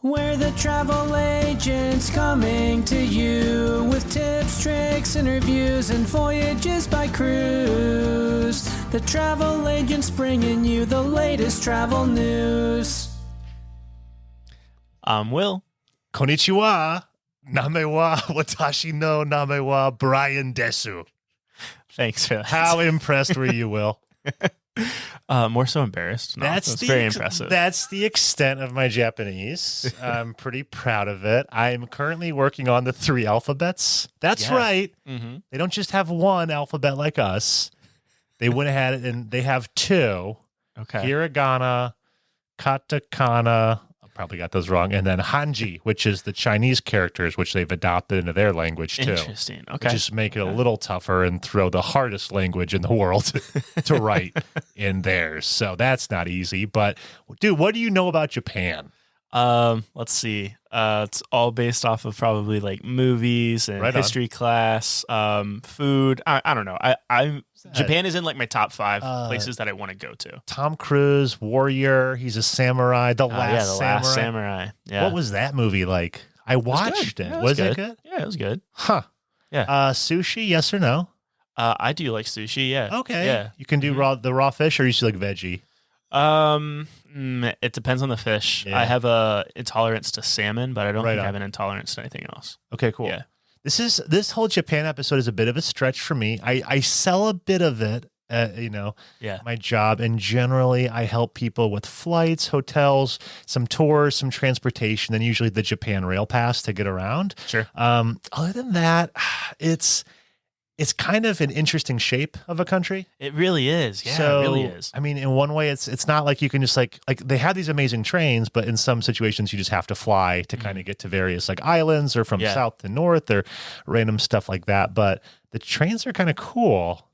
We're the travel agents coming to you with tips, tricks, interviews, and voyages by cruise. The travel agents bringing you the latest travel news. I'm Will. Konnichiwa. Name wa watashi no name wa Brian desu. Thanks for that. How impressed were you, Will? More so embarrassed. No, that's very impressive. That's the extent of my Japanese. I'm pretty proud of it. I'm currently working on the 3 alphabets. That's right. Mm-hmm. They don't just have one alphabet like us. They went ahead and they have 2. Okay. Hiragana, katakana. I probably got those wrong. And then Hanji, which is the Chinese characters, which they've adopted into their language too. Interesting. Okay. Just make it a little tougher and throw the hardest language in the world to write in theirs. So that's not easy. But dude, what do you know about Japan? Let's see. It's all based off of probably like movies and history class, food. I don't know. Japan is in like my top 5 places that I want to go to. Tom Cruise, warrior. He's a samurai. The Last Samurai. Yeah. What was that movie like? I watched it. Was it good? Yeah, it was good. Huh. Yeah. Sushi, yes or no? I do like sushi. Yeah. Okay. Yeah. You can do the raw fish, or you should like veggie. It depends on the fish. Yeah. I have a intolerance to salmon, but I don't think on. I have an intolerance to anything else. Okay, cool. Yeah. This whole Japan episode is a bit of a stretch for me. I sell a bit of it, my job, and generally I help people with flights, hotels, some tours, some transportation, and usually the Japan Rail Pass to get around. Sure. Other than that, it's kind of an interesting shape of a country. It really is. Yeah, so, it really is. I mean, in one way, it's not like you can just like they have these amazing trains, but in some situations you just have to fly to kind of get to various like islands or from south to north or random stuff like that. But the trains are kind of cool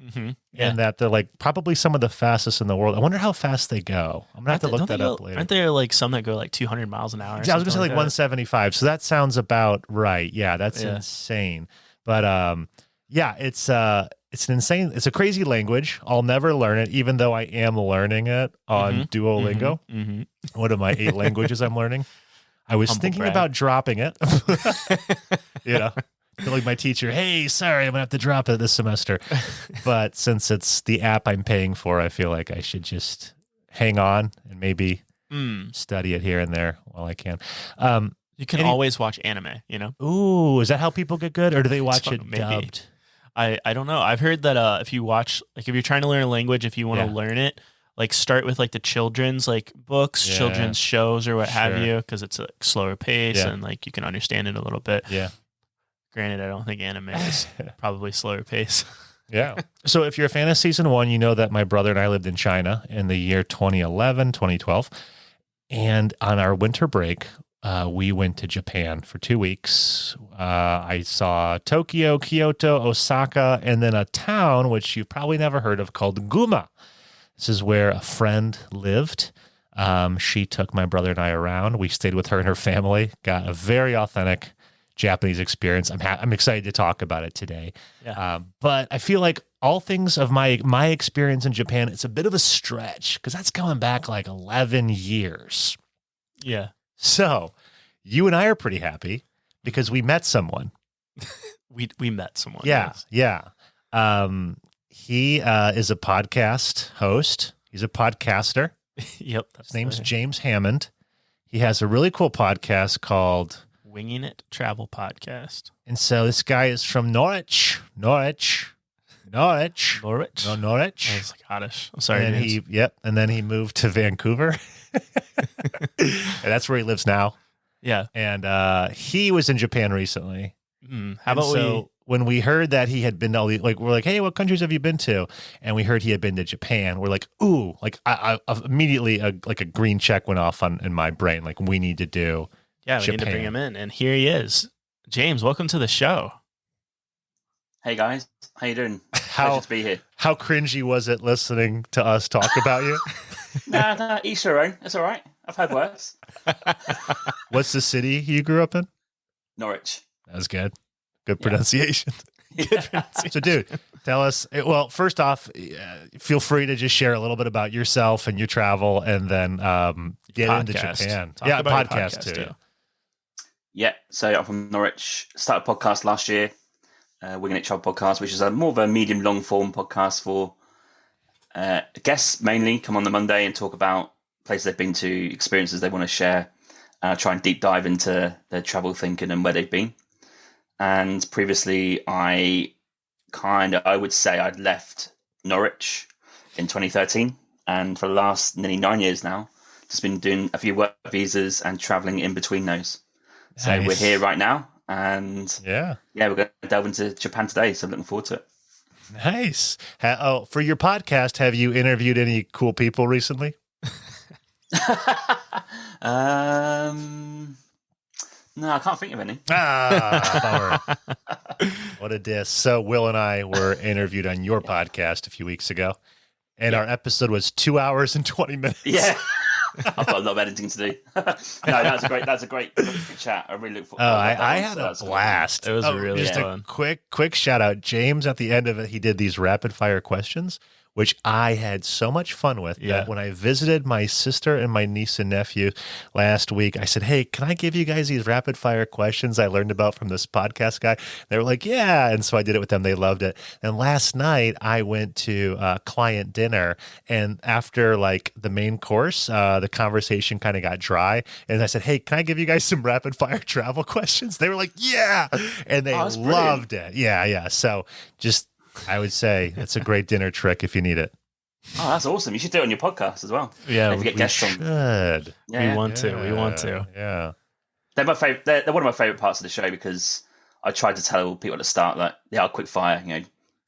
in that they're like probably some of the fastest in the world. I wonder how fast they go. I'm going to have to look that up later. Aren't there like some that go like 200 miles an hour? Yeah, I was going to say like 175. So that sounds about right. Yeah, that's insane. But yeah, it's an insane, it's a crazy language. I'll never learn it, even though I am learning it on Duolingo. One of my 8 languages I'm learning. I was thinking about dropping it. Like my teacher, hey, sorry, I'm going to have to drop it this semester. But since it's the app I'm paying for, I feel like I should just hang on and maybe study it here and there while I can. You can always watch anime, Ooh, is that how people get good? Or do they watch it dubbed? I don't know. I've heard that if you watch, like if you're trying to learn a language, if you want to learn it, like start with like the children's like books, children's shows or what have you, because it's a slower pace and like you can understand it a little bit. Yeah. Granted, I don't think anime is probably slower pace. Yeah. So if you're a fan of season 1, you know that my brother and I lived in China in the year 2012. And on our winter break, we went to Japan for 2 weeks. I saw Tokyo, Kyoto, Osaka, and then a town which you've probably never heard of called Guma. This is where a friend lived. She took my brother and I around. We stayed with her and her family, got a very authentic Japanese experience. I'm excited to talk about it today. Yeah. But I feel like all things of my experience in Japan, it's a bit of a stretch because that's going back like 11 years. Yeah. So you and I are pretty happy because we met someone. we met someone. Yeah. Yes. Yeah. He is a podcast host. He's a podcaster. Yep. His name's James Hammond. He has a really cool podcast called Winging It Travel Podcast. And so this guy is from Norwich. Norwich. No, That Norwich. was Scottish. I'm sorry. And then he moved to Vancouver. And that's where he lives now. Yeah. And he was in Japan recently. When we heard that he had been to all these, like, we're like, hey, what countries have you been to? And we heard he had been to Japan. We're like, ooh, like I immediately a green check went off in my brain. Like we need to do Japan. We need to bring him in. And here he is. James, welcome to the show. Hey guys, how you doing? Pleasure to be here. How cringy was it listening to us talk about you? Nah, each their own. It's all right. I've had worse. What's the city you grew up in? Norwich. That was good. Good pronunciation. Yeah. So, dude, tell us. Well, first off, feel free to just share a little bit about yourself and your travel, and then get into Japan. Talk about podcast too. Yeah. Yeah, so I'm from Norwich. Started a podcast last year, Winging It Travel Podcast, which is a more of a medium long form podcast for guests mainly come on the Monday and talk about places they've been to, experiences they want to share, try and deep dive into their travel thinking and where they've been. And previously, I would say I'd left Norwich in 2013, and for the last nearly 9 years now, just been doing a few work visas and traveling in between those. So Nice. we're here right now, and Yeah, we're going to delve into Japan today. So I'm looking forward to it. nice. For your podcast, have you interviewed any cool people recently? No, I can't think of any. Bummer. What a diss. So Will and I were interviewed on your podcast a few weeks ago, and our episode was 2 hours and 20 minutes. Yeah. I've got a lot of editing to do. No, that's a great chat. I really look forward. I had a blast. It was really just fun. a quick shout out. James at the end of it, he did these rapid fire questions, which I had so much fun with that when I visited my sister and my niece and nephew last week, I said, "Hey, can I give you guys these rapid fire questions I learned about from this podcast guy?" They were like, "Yeah." And so I did it with them. They loved it. And last night I went to client dinner, and after like the main course, the conversation kind of got dry. And I said, "Hey, can I give you guys some rapid fire travel questions?" They were like, "Yeah." And they loved it. Yeah. So just, I would say it's a great dinner trick if you need it. Oh, that's awesome. You should do it on your podcast as well. Yeah, if you get guests on. Should. Yeah, we want to. Yeah. They're my favorite. They're one of my favorite parts of the show because I tried to tell people at the start that they are quick fire.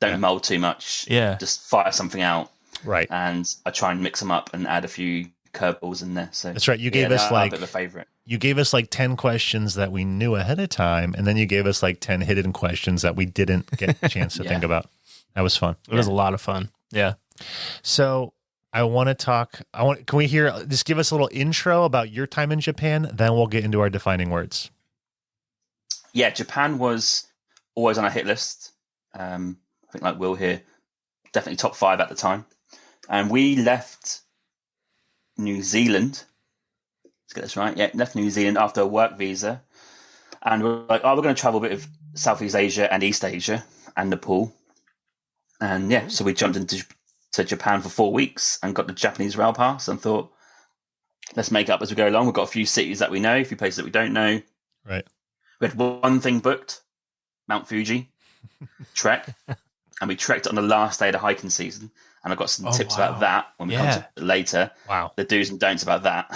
Don't mold too much. Yeah, just fire something out. Right. And I try and mix them up and add a few curveballs in there. So that's right. You gave us like a bit of a favorite. You gave us like 10 questions that we knew ahead of time, and then you gave us like 10 hidden questions that we didn't get a chance to think about. That was fun. It was a lot of fun. Yeah. So I want to talk. Can we just give us a little intro about your time in Japan? Then we'll get into our defining words. Yeah, Japan was always on our hit list. I think like Will here, definitely top 5 at the time. And we left New Zealand. Let's get this right. Yeah, left New Zealand after a work visa. And we're like, we're going to travel a bit of Southeast Asia and East Asia and Nepal. And so we jumped into Japan for 4 weeks and got the Japanese rail pass and thought, let's make up as we go along. We've got a few cities that we know, a few places that we don't know. Right. We had one thing booked, Mount Fuji, trek. And we trekked on the last day of the hiking season. And I've got some tips about that when we come to it later. Wow. The do's and don'ts about that.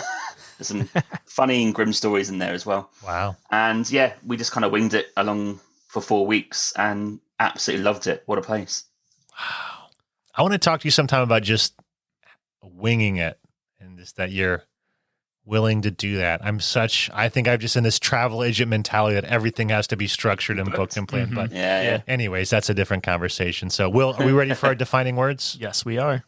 There's some funny and grim stories in there as well. Wow. And we just kind of winged it along for 4 weeks and absolutely loved it. What a place. Wow. I want to talk to you sometime about just winging it and just that you're willing to do that. I think I'm just in this travel agent mentality that everything has to be structured and booked and planned. But anyways, that's a different conversation. So Will, are we ready for our defining words? Yes, we are.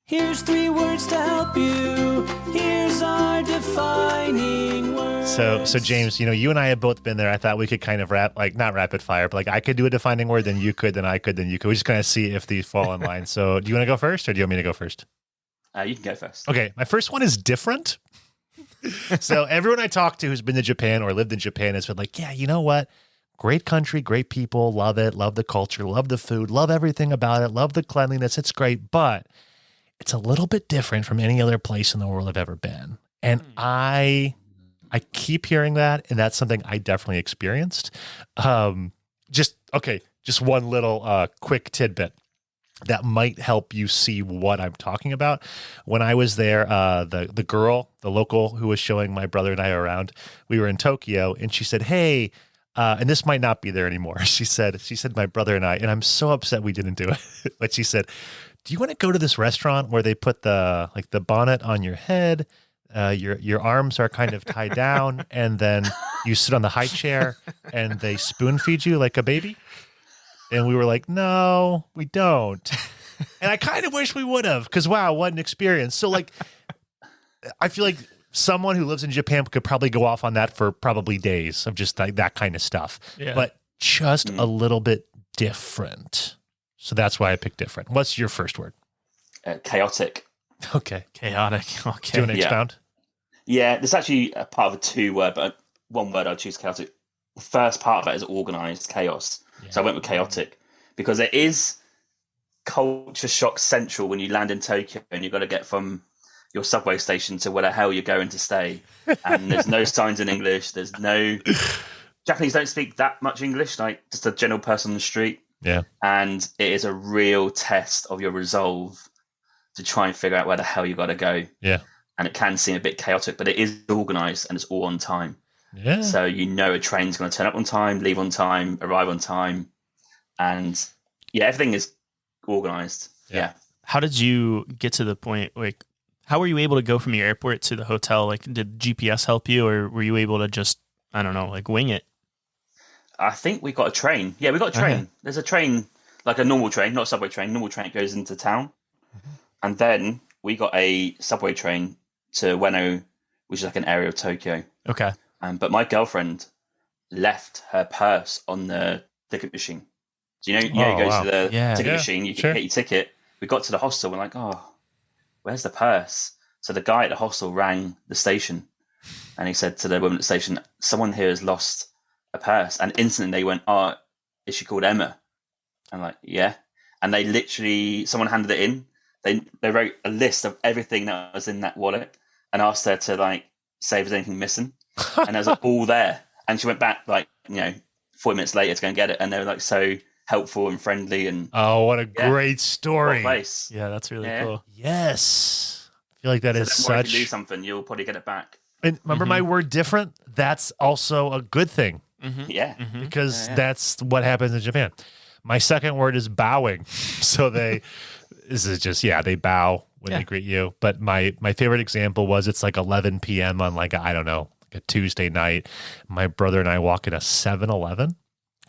Here's 3 words to help you. Here's our defining words. So James, you and I have both been there. I thought we could kind of not rapid fire, but like I could do a defining word, then you could, then I could, then you could. We just kind of see if these fall in line. So do you want to go first or do you want me to go first? You can go first. Okay. My first one is different. So everyone I talk to who's been to Japan or lived in Japan has been like, yeah, you know what? Great country, great people, love it, love the culture, love the food, love everything about it, love the cleanliness. It's great, but it's a little bit different from any other place in the world I've ever been. And I keep hearing that, and that's something I definitely experienced. Just one little quick tidbit that might help you see what I'm talking about. When I was there, the local who was showing my brother and I around, we were in Tokyo, and she said, "Hey," and this might not be there anymore. She said, my brother and I, and I'm so upset we didn't do it, but she said, "Do you want to go to this restaurant where they put the bonnet on your head? Your arms are kind of tied down, and then you sit on the high chair, and they spoon feed you like a baby?" And we were like, "No, we don't." And I kind of wish we would have, because wow, what an experience. So like, I feel like someone who lives in Japan could probably go off on that for probably days of just like that kind of stuff, but just a little bit different. So that's why I picked different. What's your first word? Chaotic. Okay. Chaotic. Okay. Do you want to expound? Yeah, there's actually a part of a 2 word, but one word, I'd choose chaotic. The first part of that is organized chaos. Yeah. So I went with chaotic because it is culture shock central when you land in Tokyo and you've got to get from your subway station to where the hell you're going to stay. And there's no signs in English. There's no... Japanese don't speak that much English, like just a general person on the street. Yeah. And it is a real test of your resolve to try and figure out where the hell you got to go. Yeah. And it can seem a bit chaotic, but it is organized and it's all on time. Yeah. So you know a train's going to turn up on time, leave on time, arrive on time. And yeah, everything is organized. Yeah. How did you get to the point, like, how were you able to go from your airport to the hotel? Like, did GPS help you, or were you able to just, I don't know, like wing it? I think we got a train. Yeah, we got a train. Okay. There's a train, like a normal train, not a subway train. Normal train goes into town. Mm-hmm. And then we got a subway train to Ueno, which is like an area of Tokyo. Okay. But my girlfriend left her purse on the ticket machine. So you go to the ticket machine, you get your ticket. We got to the hostel, we're like, oh, where's the purse? So the guy at the hostel rang the station and he said to the woman at the station, someone here has lost a purse. And instantly they went, oh, is she called Emma? I'm like, yeah. And they literally, someone handed it in. They wrote a list of everything that was in that wallet and asked her to like say if there's anything missing. And there's like, all there. And she went back like, 40 minutes later to go and get it. And they were like so helpful and friendly. And oh, what a great story. What a place. Yeah, that's really cool. Yes. I feel like that is such... If you do something, you'll probably get it back. And remember my word different? That's also a good thing. Mm-hmm. Yeah. Mm-hmm. Because that's what happens in Japan. My second word is bowing. So they bow when they greet you. But my favorite example was it's like 11 p.m. on like, I don't know, like a Tuesday night. My brother and I walk in a 7-Eleven.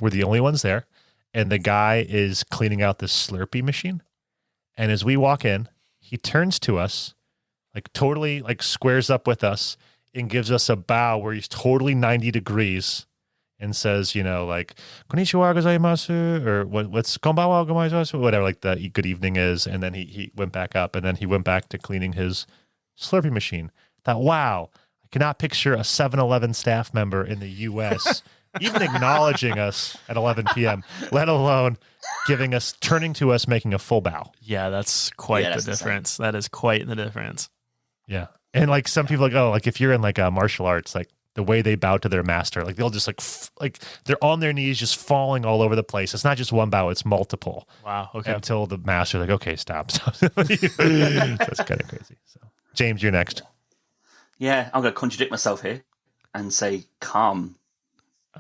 We're the only ones there. And the guy is cleaning out this Slurpee machine. And as we walk in, he turns to us, like totally like squares up with us and gives us a bow where he's totally 90 degrees and says, like, konnichiwa gozaimasu, or what's konbanwa gozaimasu, whatever, like the good evening is. And then he went back up and then he went back to cleaning his Slurpee machine. Thought, wow, I cannot picture a 7-Eleven staff member in the U.S. even acknowledging us at 11 p.m., let alone turning to us, making a full bow. Yeah, that's quite the difference. That is quite the difference. Yeah. And like some people like if you're in like a martial arts, like the way they bow to their master, like they'll just like they're on their knees, just falling all over the place. It's not just one bow, it's multiple. Wow. Okay. Until the master's like, okay, stop. That's kind of crazy. So James, you're next. Yeah, I'm going to contradict myself here and say calm.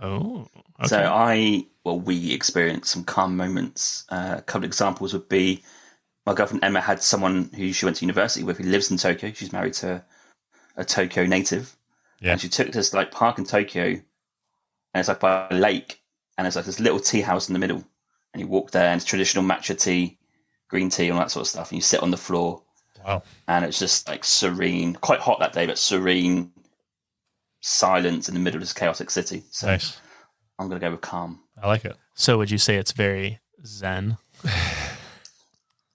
Oh, okay. So we experienced some calm moments. A couple of examples would be my girlfriend Emma had someone who she went to university with who lives in Tokyo. She's married to a Tokyo native. Yeah. And she took us like park in Tokyo, and it's like by a lake, and there's like this little tea house in the middle. And you walk there, and it's traditional matcha tea, green tea, and all that sort of stuff. And you sit on the floor. Wow. And it's just like serene, quite hot that day, but serene silence in the middle of this chaotic city. So nice. I'm going to go with calm. I like it. So would you say it's very zen?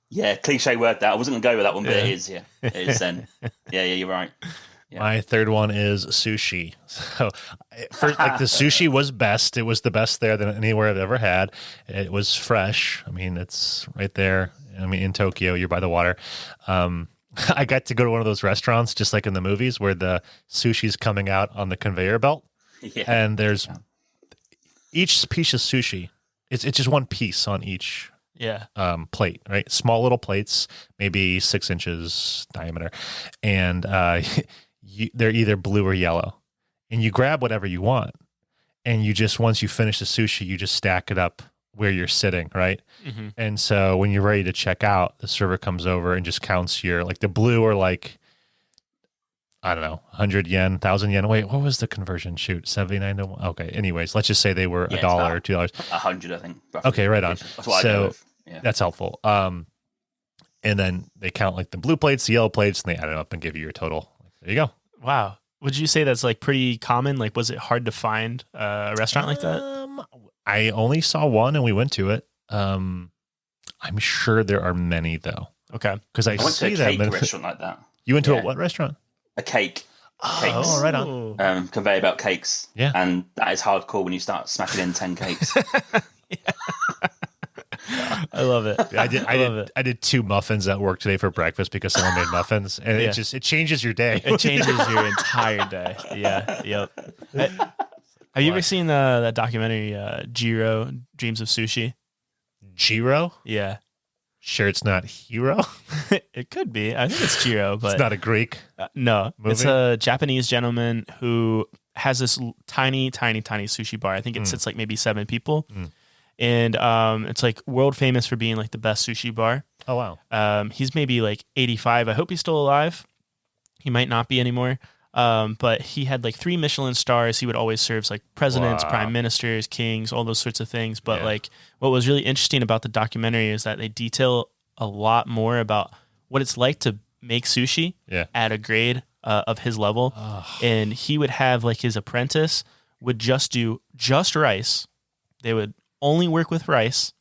Yeah, cliche word that. I wasn't going to go with that one, but it is, yeah. It is zen. Yeah, you're right. Yeah. My third one is sushi. So first, like the sushi was best. It was the best there than anywhere I've ever had. It was fresh. I mean, it's right there. I mean, in Tokyo, you're by the water. I got to go to one of those restaurants, just like in the movies, where the sushi's coming out on the conveyor belt. Yeah. And there's each piece of sushi. It's just one piece on each plate, right? Small little plates, maybe 6 inches diameter. And they're either blue or yellow. And you grab whatever you want. And you just, once you finish the sushi, you just stack it up where you're sitting, right? Mm-hmm. And so when you're ready to check out, the server comes over and just counts your, like the blue or like, I don't know, 100 yen, 1,000 yen. Wait, what was the conversion? Shoot, 79 to 1. Okay. Anyways, let's just say they were $1 or $2. 100, I think. Roughly. Okay, right on. That's what I know of. Yeah. That's helpful. And then they count like the blue plates, the yellow plates, and they add it up and give you your total. There you go. Wow. Would you say that's like pretty common? Like, was it hard to find a restaurant like that? I only saw one and we went to it. I'm sure there are many though. Okay. Because I went see to a them. cake restaurant like that. You went to a what restaurant? A cake. cakes. Oh, right on. Conveyor belt cakes. Yeah. And that is hardcore when you start smacking in 10 cakes. I love it. I did 2 muffins at work today for breakfast because someone made muffins, and it changes your day. It changes your entire day. Yeah. Yep. Have you ever seen that documentary, Jiro, Dreams of Sushi? Jiro? Yeah. Sure, it's not Hero. It could be. I think it's Jiro, but It's not a Greek. No, movie? It's a Japanese gentleman who has this tiny sushi bar. I think it sits like maybe 7 people. And it's like world famous for being like the best sushi bar. Oh, wow. He's maybe like 85. I hope he's still alive. He might not be anymore. But he had like 3 Michelin stars. He would always serve like presidents, prime ministers, kings, all those sorts of things. But like what was really interesting about the documentary is that they detail a lot more about what it's like to make sushi at a grade of his level. And he would have like his apprentice would just do just rice. They would only work with rice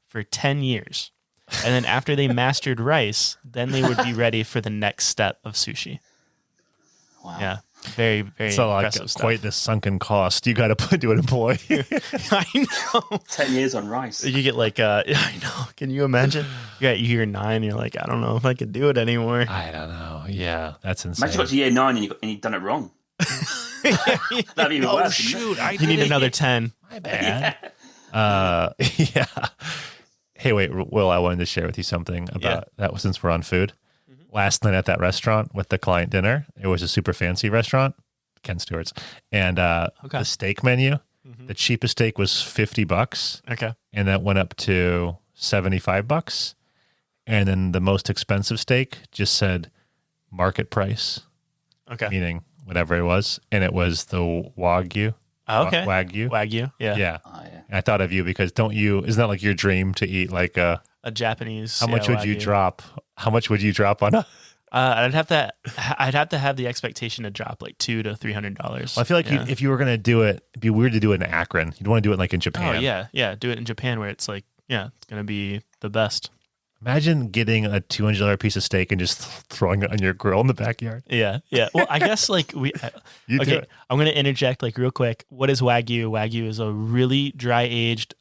for 10 years. And then after they mastered rice, then they would be ready for the next step of sushi. Wow. Yeah. Very, very So impressive like stuff. quite the sunken cost you got to put to an employee. I know. 10 years on rice. You get like, I know. Can you imagine? You're at year 9. You're like, I don't know if I could do it anymore. I don't know. Yeah, that's insane. Imagine you got to year 9 and you've done it wrong. That'd be even Oh, worse. shoot. You need another 10. My bad. Yeah. Hey, wait, Will, I wanted to share with you something about that since we're on food. Last night at that restaurant with the client dinner, it was a super fancy restaurant, Ken Stewart's, and the steak menu, the cheapest steak was $50. Okay. And that went up to $75. And then the most expensive steak just said market price. Okay. Meaning whatever it was. And it was the Wagyu. Okay. Wagyu. Yeah. Yeah. Oh, yeah. And I thought of you because isn't that like your dream to eat like a Japanese. how much would you drop? How much would you drop on a? I'd have to have the expectation to drop like $200 to $300. Well, I feel like if you were going to do it, it'd be weird to do it in Akron. You'd want to do it like in Japan. Oh yeah. Do it in Japan where it's like, it's going to be the best. Imagine getting a $200 piece of steak and just throwing it on your grill in the backyard. Yeah. Well, I guess like Do it. I'm going to interject like real quick. What is Wagyu? Wagyu is a really dry aged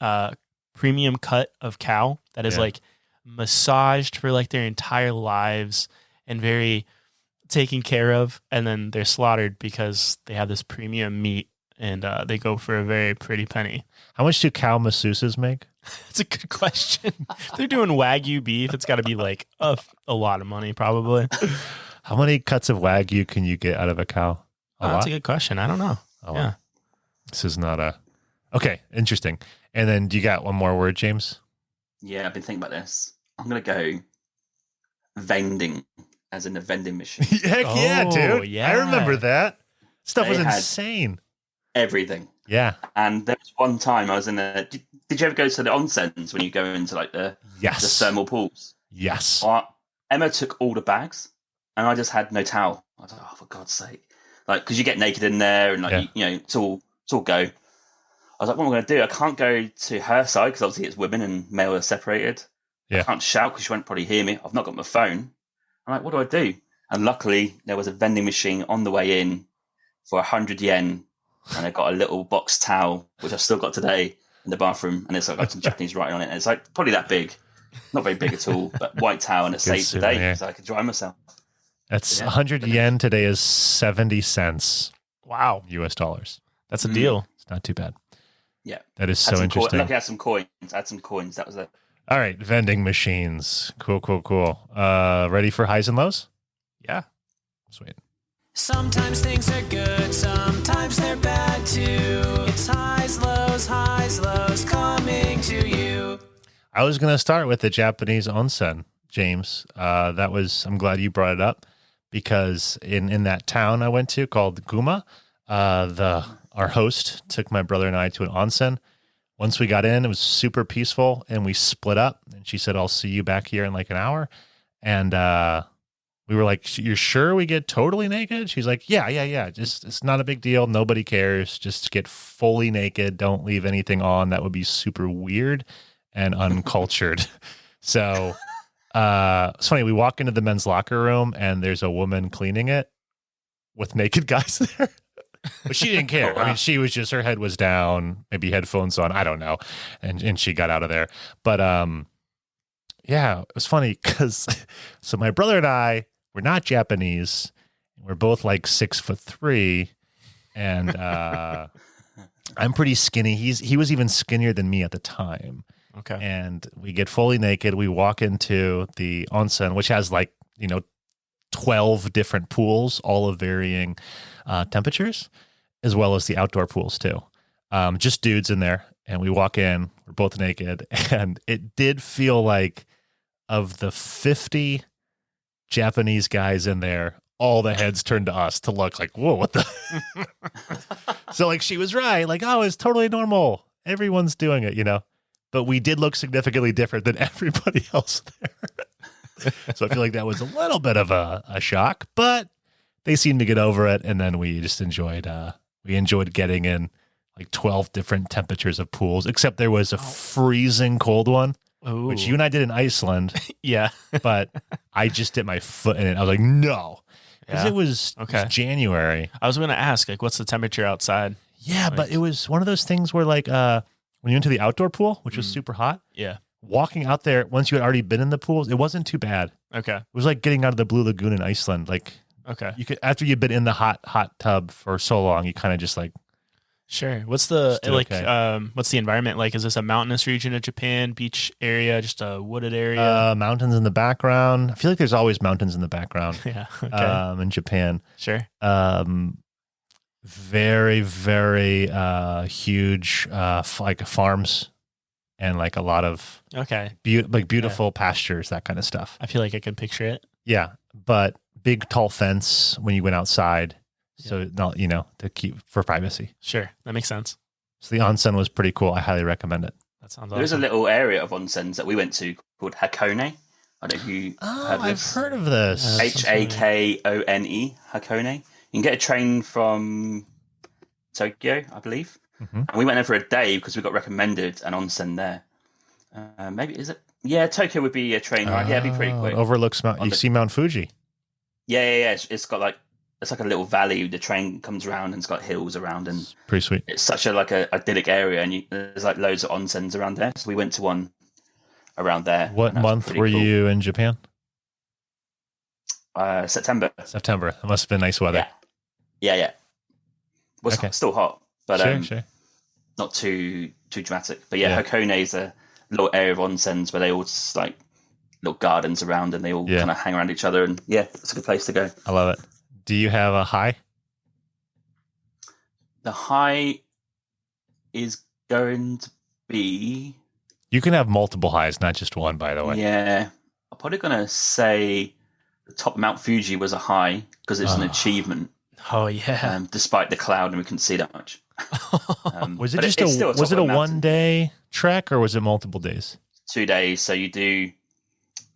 premium cut of cow that is like massaged for like their entire lives and very taken care of, and then they're slaughtered because they have this premium meat and they go for a very pretty penny. How much do cow masseuses make? That's a good question. If they're doing Wagyu beef, it's got to be like a lot of money probably. How many cuts of Wagyu can you get out of a cow? That's a good question. I don't know. Wow. This is not a... Okay, interesting. And then do you got one more word, James? Yeah, I've been thinking about this. I'm going to go vending, as in a vending machine. Heck yeah, dude. yeah. I remember that. Stuff was They had insane. Everything. Yeah. And there was one time I was in a... Did you ever go to the onsens when you go into like the thermal pools? Yes. Emma took all the bags and I just had no towel. I was like, oh, for God's sake. Like, because you get naked in there and like, it's all go. I was like, what am I going to do? I can't go to her side because obviously it's women and male are separated. Yeah. I can't shout because she won't probably hear me. I've not got my phone. I'm like, what do I do? And luckily there was a vending machine on the way in for 100 yen. And I got a little box towel, which I've still got today in the bathroom. And it's like got some Japanese writing on it. And it's like probably that big. Not very big at all, but white towel, and it saves the day because I can dry myself. That's 100 yen today is 70 cents. Wow. US dollars. That's a deal. It's not too bad. Yeah. That is so interesting. Luckily I had some coins. That was it. All right. Vending machines. Cool. Ready for highs and lows? Yeah. Sweet. Sometimes things are good, sometimes they're bad too. It's highs, lows coming to you. I was going to start with the Japanese onsen, James. I'm glad you brought it up because in that town I went to called Guma, our host took my brother and I to an onsen. Once we got in, it was super peaceful and we split up and she said, I'll see you back here in like an hour. And, we were like, you're sure we get totally naked? She's like, yeah. Just, it's not a big deal. Nobody cares. Just get fully naked. Don't leave anything on. That would be super weird and uncultured. So it's funny. We walk into the men's locker room and there's a woman cleaning it. with naked guys there. But she didn't care. Oh, wow. I mean, she was just, her head was down, maybe headphones on, I don't know. And she got out of there. But yeah, it was funny because so my brother and I were not Japanese. We're both like 6'3", and I'm pretty skinny. He was even skinnier than me at the time. Okay. And we get fully naked. We walk into the onsen, which has 12 different pools, all of varying temperatures, as well as the outdoor pools too. Just dudes in there. And we walk in, we're both naked. And it did feel like of the 50 Japanese guys in there, all the heads turned to us to look like, whoa, what the? So she was right. Oh, it's totally normal. Everyone's doing it, But we did look significantly different than everybody else there. So I feel like that was a little bit of a shock, but they seemed to get over it. And then we just enjoyed getting in 12 different temperatures of pools, except there was a freezing cold one, Ooh. which you and I did in Iceland. Yeah. But I just dipped my foot in it. I was like, no. Because Yeah. it was January. I was going to ask, what's the temperature outside? Yeah, but it was one of those things where when you went to the outdoor pool, which was super hot, Yeah. walking out there, once you had already been in the pools, it wasn't too bad. Okay. It was like getting out of the Blue Lagoon in Iceland. Okay. You could, after you've been in the hot tub for so long, you kind of just Sure. What's the okay. what's the environment like? Is this a mountainous region of Japan, beach area, just a wooded area? Mountains in the background. I feel like there's always mountains in the background. Yeah. Okay. In Japan. Sure. Very, very huge farms and a lot of beautiful pastures, that kind of stuff. I feel like I can picture it. Yeah, but big tall fence when you went outside, so not to keep for privacy. Sure, that makes sense. So the onsen was pretty cool. I highly recommend it. That sounds. There's a awesome. little area of onsens that we went to called Hakone. I don't know if you heard of I've this. heard of this. Hakone, Hakone. You can get a train from Tokyo, I believe. Mm-hmm. And we went there for a day because we got recommended an onsen there. Maybe, is it? Yeah, Tokyo would be a train ride. Yeah, it'd be pretty quick. It overlooks Mount. You see Mount Fuji. Yeah. It's got it's like a little valley. The train comes around and it's got hills around, and It's pretty sweet. it's such a idyllic area. And there's loads of onsens around there. So we went to one around there. What month were you in Japan? September. September. It must have been nice weather. Yeah. Was still hot, but Sure. not too dramatic. But yeah, Hakone is a little area of onsens where they all just little gardens around, and they all kind of hang around each other. And yeah, it's a good place to go. I love it. Do you have a high? The high is going to be. You can have multiple highs, not just one, by the way. Yeah, I'm probably going to say the top of Mount Fuji was a high because it's an achievement. Oh yeah. Despite the cloud, and we couldn't see that much. Was it a 1 day trek or was it multiple days? 2 days. So you do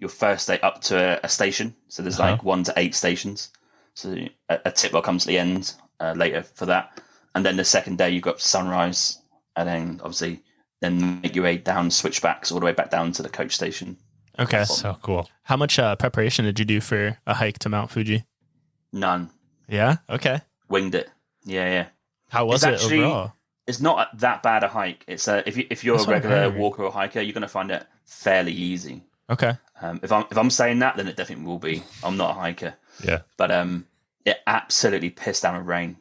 your first day up to a station. So there's 1 to 8 stations. So a tip will come to the end later for that. And then the second day you go up to sunrise, and then obviously then make your way down switchbacks all the way back down to the coach station. Okay. So cool. How much preparation did you do for a hike to Mount Fuji? None. Yeah. Okay. Winged it. Yeah. How was it overall? It's not that bad a hike. It's if you're a regular walker or hiker, you're going to find it fairly easy. Okay. If I'm saying that, then it definitely will be. I'm not a hiker. Yeah. But it absolutely pissed down with rain,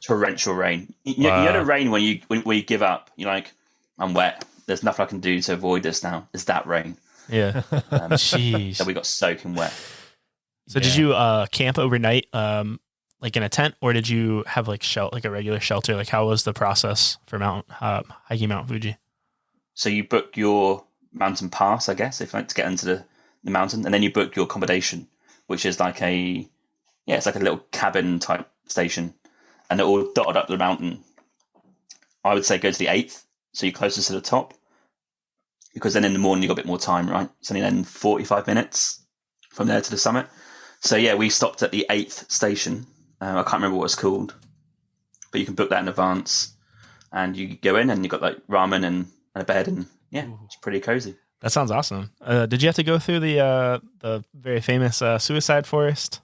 torrential rain. You know the rain when you give up. You're like, I'm wet. There's nothing I can do to avoid this now. It's that rain. Yeah. Jeez. So we got soaking wet. So did you camp overnight, in a tent, or did you have a regular shelter? How was the process for hiking Mount Fuji? So you book your mountain pass, I guess, if you like to get into the mountain, and then you book your accommodation, which is it's like a little cabin type station, and they're all dotted up the mountain. I would say go to the 8th, so you're closest to the top, because then in the morning you got a bit more time, right? It's only then 45 minutes from there to the summit. So yeah, we stopped at the 8th station. I can't remember what it's called, but you can book that in advance, and you go in and you got ramen and a bed, and it's pretty cozy. That sounds awesome. Did you have to go through the very famous suicide forest?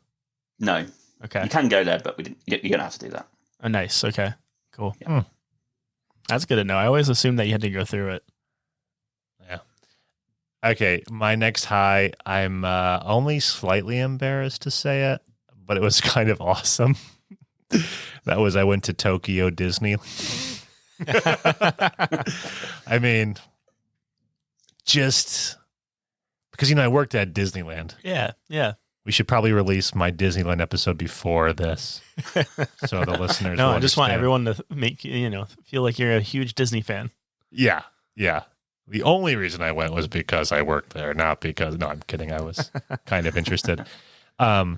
No, Okay. You can go there, but we didn't. You don't have to do that. Oh, nice. Okay. Cool. Yeah. That's good to know. I always assumed that you had to go through it. Yeah. Okay. My next high, I'm only slightly embarrassed to say it, but it was kind of awesome. I went to Tokyo Disney. I mean, just because, I worked at Disneyland. Yeah. Yeah. We should probably release my Disneyland episode before this, so the listeners. No, will I just want understand. everyone to make feel like you're a huge Disney fan. Yeah, yeah. The only reason I went was because I worked there, not because. No, I'm kidding. I was kind of interested. I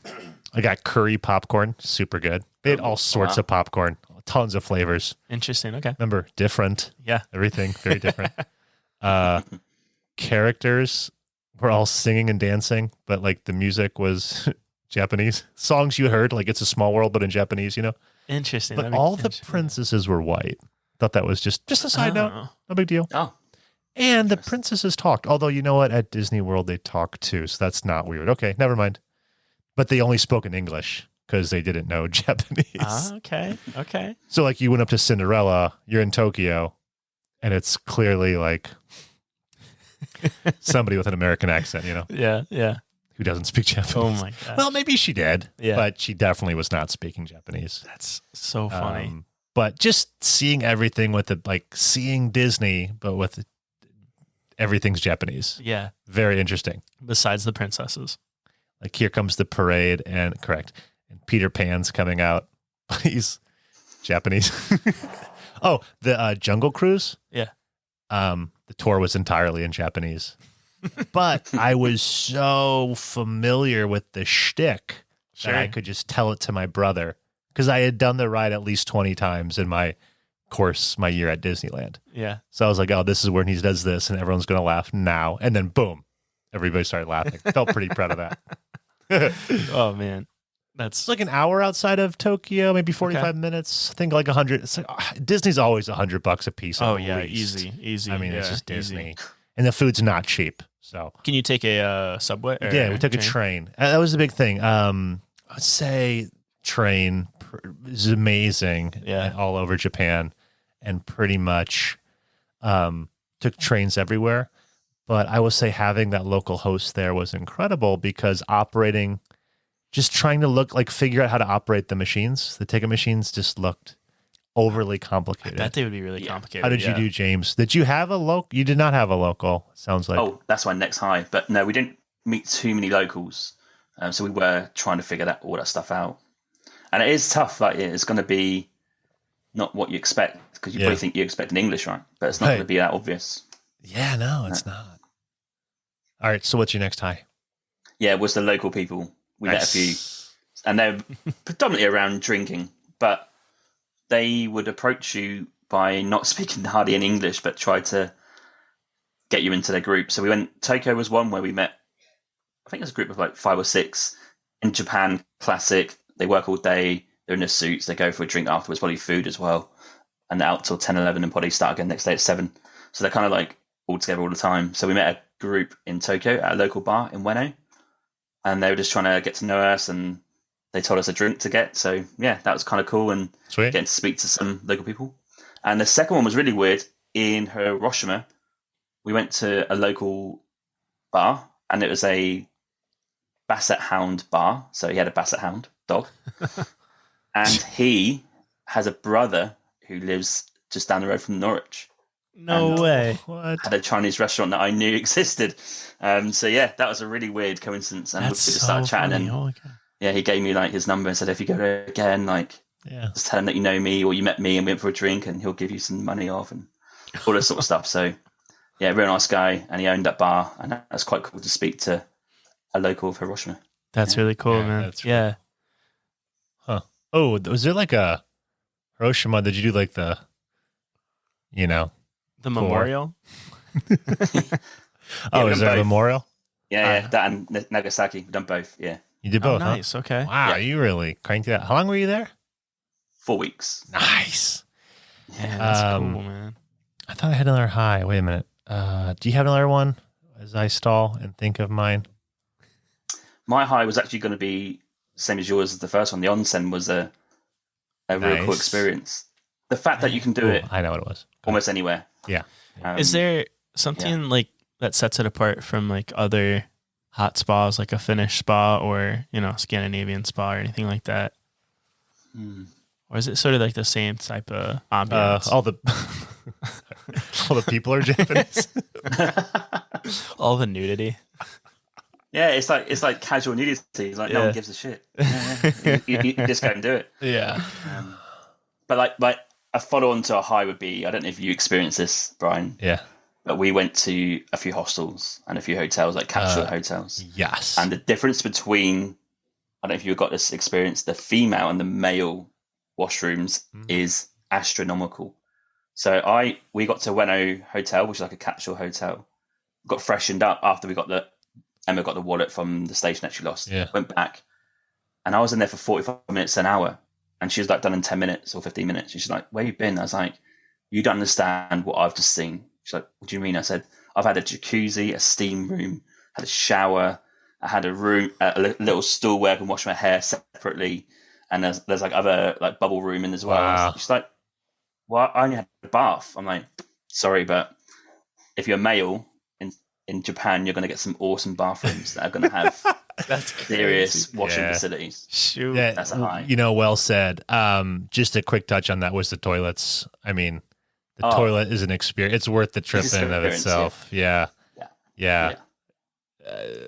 got curry popcorn, super good. They had all sorts of popcorn, tons of flavors. Interesting. Okay. Remember, different. Yeah. Everything very different. Characters were all singing and dancing, but like the music was Japanese. Songs you heard, like It's a Small World, but in Japanese, Interesting. But all the princesses were white. Thought that was just a side note. No big deal. Oh, And the princesses talked. Although, you know what? At Disney World, they talk too. So that's not weird. Okay, never mind. But they only spoke in English because they didn't know Japanese. Okay. Okay. So, like, you went up to Cinderella, you're in Tokyo, and it's clearly like somebody with an American accent, Yeah. Yeah. who doesn't speak Japanese. Oh my god. Well, maybe she did, Yeah. but she definitely was not speaking Japanese. That's so funny. But just seeing everything with it, like seeing Disney, but with everything's Japanese. Yeah. Very interesting. Besides the princesses. Like here comes the parade, and Peter Pan's coming out. He's Japanese. Oh, the Jungle Cruise. Yeah. The tour was entirely in Japanese, but I was so familiar with the shtick that I could just tell it to my brother because I had done the ride at least 20 times in my year at Disneyland. Yeah. So I was like, oh, this is where he does this, and everyone's going to laugh now. And then boom, everybody started laughing. Felt pretty proud of that. Oh man. That's It's like an hour outside of Tokyo, maybe 45 minutes. I think like 100. It's like Disney's always $100 a piece. Oh at yeah, least. easy. I mean, yeah, it's just easy. Disney, and the food's not cheap. So Can you take a subway? Or yeah, we took a train. That was the big thing. I'd say train is amazing. Yeah. All over Japan, and pretty much took trains everywhere. But I will say having that local host there was incredible because just trying to figure out how to operate the machines. The ticket machines just looked overly complicated. I bet they would be really complicated. How did you do, James? Did you have a local? You did not have a local. Sounds like. Oh, that's my next high. But no, we didn't meet too many locals, so we were trying to figure all that stuff out. And it is tough. Like it's going to be not what you expect because you probably think you expect an English, right? But it's not going to be that obvious. Yeah, no, it's not. All right, so what's your next high? Yeah, it was the local people. We met a few, and they're predominantly around drinking, but they would approach you by not speaking hardly any English, but try to get you into their group. So we went, Tokyo was one where we met, I think it was a group of like 5 or 6. In Japan, classic, they work all day, they're in their suits, they go for a drink afterwards, probably food as well, and they're out till 10, 11 and probably start again next day at 7. So they're kind of like all together all the time. So we met a group in Tokyo at a local bar in Ueno, and they were just trying to get to know us, and they told us a drink to get. So yeah, that was kind of cool, and getting to speak to some local people. And the second one was really weird. In Hiroshima, we went to a local bar, and it was a Basset Hound bar. So he had a Basset Hound dog, and he has a brother who lives just down the road from Norwich. No way. What? Had a Chinese restaurant that I knew existed. So yeah, that was a really weird coincidence. And That's we just started chatting, funny. and Oh, okay. yeah, he gave me like his number and said, if you go there again, like just tell him that you know me or you met me and went for a drink, and he'll give you some money off and all this sort of stuff. So yeah, real nice guy, and he owned that bar, and that's quite cool to speak to a local of Hiroshima. That's really cool, Yeah, man. that's Yeah. Huh. Oh, was there like a Hiroshima? Did you do like the, The memorial? oh, we've is done there a both. memorial? Yeah, that and Nagasaki. We've done both, yeah. You did Oh, both, huh? nice. Okay. Wow, Yeah. you really cranked it out. How long were you there? 4 weeks. Nice. Yeah, that's Um, cool, man. I thought I had another high. Wait a minute. Do you have another one as I stall and think of mine? My high was actually going to be same as yours as the first one. The onsen was a real cool Nice. experience. The fact that you can do it I know what it was. almost anywhere. Yeah. Is there something like that sets it apart from like other hot spas, like a Finnish spa or, you know, Scandinavian spa or anything like that? Or is it sort of like the same type of ambiance? All the all the people are Japanese. All the nudity. Yeah, it's like casual nudity. Like no one gives a shit. You just go and do it. Yeah. But like a follow on to a high would be, I don't know if you experienced this, Brian. Yeah. But we went to a few hostels and a few hotels, like capsule hotels. Yes. And the difference between, I don't know if you got this experience, the female and the male washrooms is astronomical. So we got to Ueno Hotel, which is like a capsule hotel. Got freshened up after Emma got the wallet from the station that she lost. Yeah. Went back, and I was in there for 45 minutes, an hour, and she was like done in 10 minutes or 15 minutes. And she's like, "Where you been?" I was like, "You don't understand what I've just seen." She's like, "What do you mean?" I said, "I've had a jacuzzi, a steam room, had a shower, I had a room, a little stool where I can wash my hair separately, and there's like other like bubble room in as well." Wow. She's like, "Well, I only had a bath." I'm like, "Sorry, but if you're male in Japan, you're going to get some awesome bathrooms that are going to have That's serious washing Yeah. facilities." Shoot. Yeah, That's a high. You know, well said. Just a quick touch on that was the toilets. I mean, the Oh. toilet is an experience. It's worth the trip It's in an and of experience, itself. Yeah. Yeah.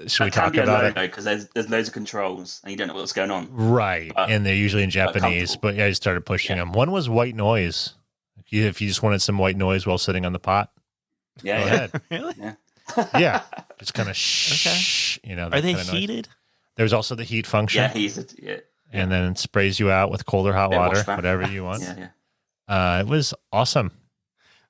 Should we That can talk be a about it? no-no because there's loads of controls and you don't know what's going on. Right. But- And they're usually in Japanese, comfortable. but yeah, I started pushing them. One was white noise. If you just wanted some white noise while sitting on the pot, Yeah, go yeah. ahead. Really? Yeah. Just kind of shh, you know. Are that they kind of noise. heated? There's also the heat function. Yeah, And then it sprays you out with cold or hot Bit of water, washback. whatever you want. yeah. It was awesome.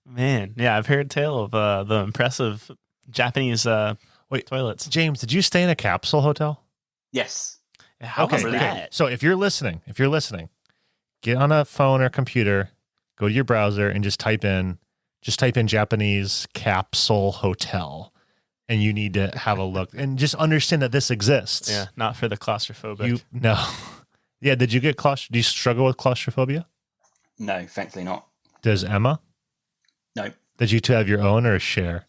Man, yeah, I've heard tale of the impressive Japanese toilets. James, did you stay in a capsule hotel? Yes. How was really that? So if you're listening, get on a phone or computer, go to your browser and just type in Japanese capsule hotel. And you need to have a look and just understand that this exists. Yeah, not for the claustrophobic. No. Yeah, did you get do you struggle with claustrophobia? No, thankfully not. Does Emma? No. Did you two have your own or a share?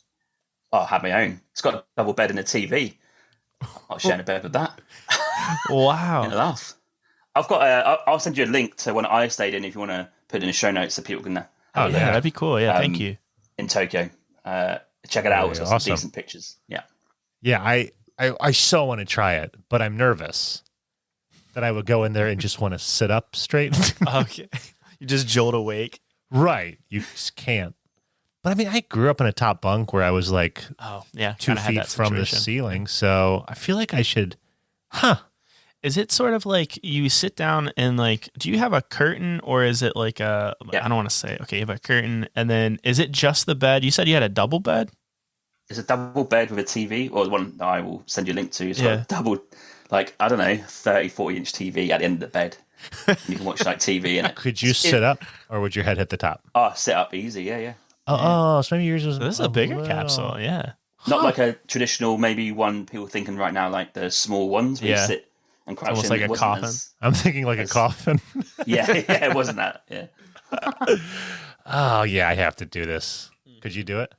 Oh, I had my own. It's got a double bed and a TV. I'll share a bed with that. Wow. In a laugh. I've got. I'll send you a link to one I stayed in if you want to put it in the show notes so people can. Have a Yeah, look that'd be cool. Yeah, thank you. in Tokyo. Check it out. It's got some awesome. decent pictures. Yeah. Yeah, I so want to try it, but I'm nervous that I would go in there and just want to sit up straight. Okay. You just jolt awake. Right. You just can't. But I mean, I grew up in a top bunk where I was like Oh, yeah. 2 kinda had feet that from the situation. ceiling. So I feel like I should, Is it sort of like you sit down and like, do you have a curtain or is it like I don't want to say, okay, you have a curtain and then is it just the bed? You said you had a double bed? It's a double bed with a TV, or the one that I will send you a link to. It's got Yeah. a double, like, I don't know, 30, 40-inch TV at the end of the bed. You can watch like TV in it. could you sit up or would your head hit the top? Oh, sit up easy. Yeah. Oh, so maybe yours was This is a bigger little- capsule. Yeah. Not like a traditional, maybe one people thinking right now, like the small ones where you Yeah. sit and crouch almost in. like It a wasn't coffin. I'm thinking like a Yes. coffin. Yeah, it wasn't that. Yeah. Oh, yeah, I have to do this. Could you do it?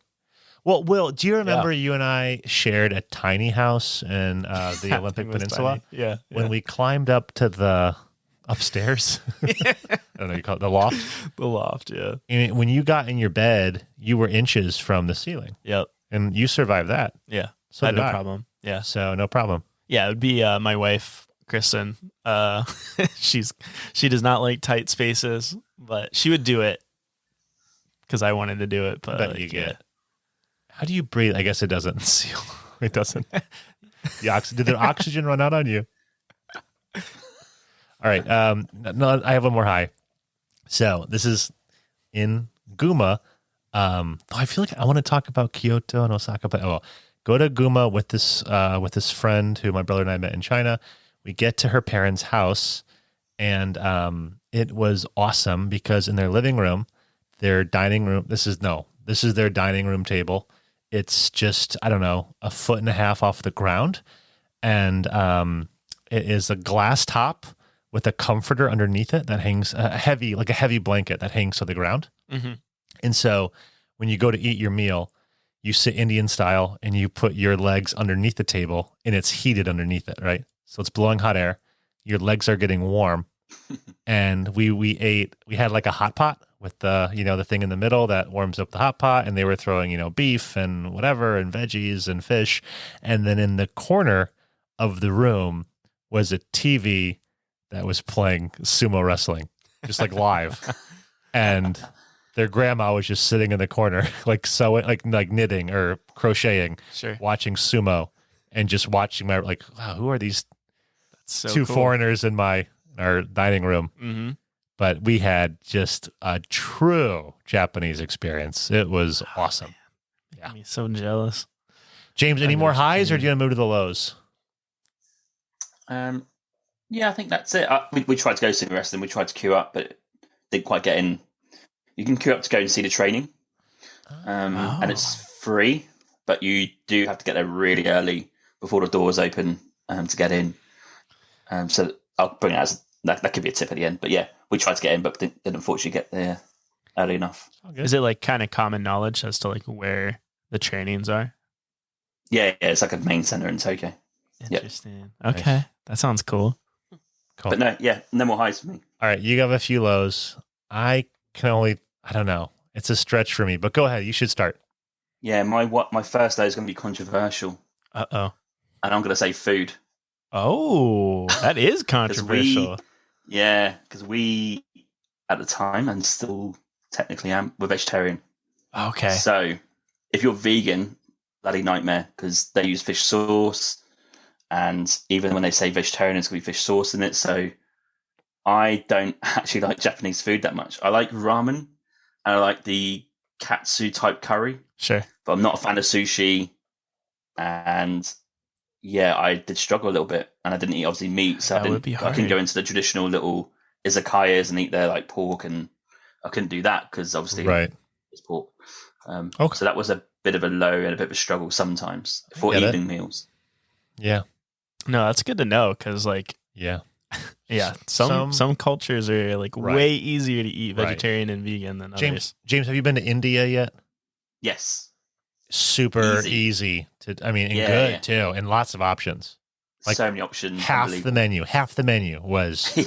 Well, Will, do you remember you and I shared a tiny house in the Olympic It was Peninsula? tiny. Yeah. When we climbed up to the upstairs, I don't know, you call it the loft. the loft. Yeah. And when you got in your bed, you were inches from the ceiling, Yep. and you survived that. Yeah. So I had did no I. problem. Yeah. So no problem. Yeah, it would be my wife, Kristen. She does not like tight spaces, but she would do it because I wanted to do it. But Bet like, you yeah. get. How do you breathe? I guess it doesn't seal. It doesn't. Did the oxygen run out on you? All right. No, I have one more high. So this is in Guma. I feel like I want to talk about Kyoto and Osaka, but go to Guma with this friend who my brother and I met in China. We get to her parents' house, and it was awesome because in their living room, their dining room. This is their dining room table. It's just, I don't know, 1.5 feet off the ground. And It is a glass top with a comforter underneath it that hangs like a heavy blanket that hangs to the ground. Mm-hmm. And so when you go to eat your meal, you sit Indian style and you put your legs underneath the table and it's heated underneath it, right? So it's blowing hot air. Your legs are getting warm. And we had like a hot pot with the thing in the middle that warms up the hot pot, and they were throwing, beef and whatever and veggies and fish. And then in the corner of the room was a TV that was playing sumo wrestling, just like live. And their grandma was just sitting in the corner, like sewing, like knitting or crocheting, Sure. watching sumo and just watching wow, who are these So two cool. foreigners in our dining room? Mm-hmm. But we had just a true Japanese experience. It was awesome. Yeah. Me so jealous. James, any more highs or do you want to move to the lows? Yeah, I think that's it. We tried to go see the wrestling. We tried to queue up, but didn't quite get in. You can queue up to go and see the training, and it's free, but you do have to get there really early before the doors open to get in. So I'll bring it as that could be a tip at the end. But yeah, we tried to get in, but didn't unfortunately get there early enough. Is it like kind of common knowledge as to like where the trainings are? Yeah, it's like a main center in Tokyo. Interesting. Yep. Okay, that sounds cool. Cool. But no more highs for me. All right, you have a few lows. I don't know. It's a stretch for me, but go ahead. You should start. Yeah, my first day is going to be controversial. Uh-oh. And I'm going to say food. Oh, that is controversial. Because we, at the time, and still technically am, we're vegetarian. Okay. So if you're vegan, bloody nightmare, because they use fish sauce. And even when they say vegetarian, it's going to be fish sauce in it. So I don't actually like Japanese food that much. I like ramen, and I like the katsu type curry. Sure. But I'm not a fan of sushi. And yeah, I did struggle a little bit, and I didn't eat obviously meat, so I couldn't go into the traditional little izakayas and eat their like pork, and I couldn't do that because obviously it's pork. Okay. So that was a bit of a low and a bit of a struggle sometimes for evening meals. Yeah. No, that's good to know because like yeah. Some cultures are like way easier to eat vegetarian and vegan than others. James, have you been to India yet? Yes. Super easy to, good too, and lots of options. Like so many options. Half the menu was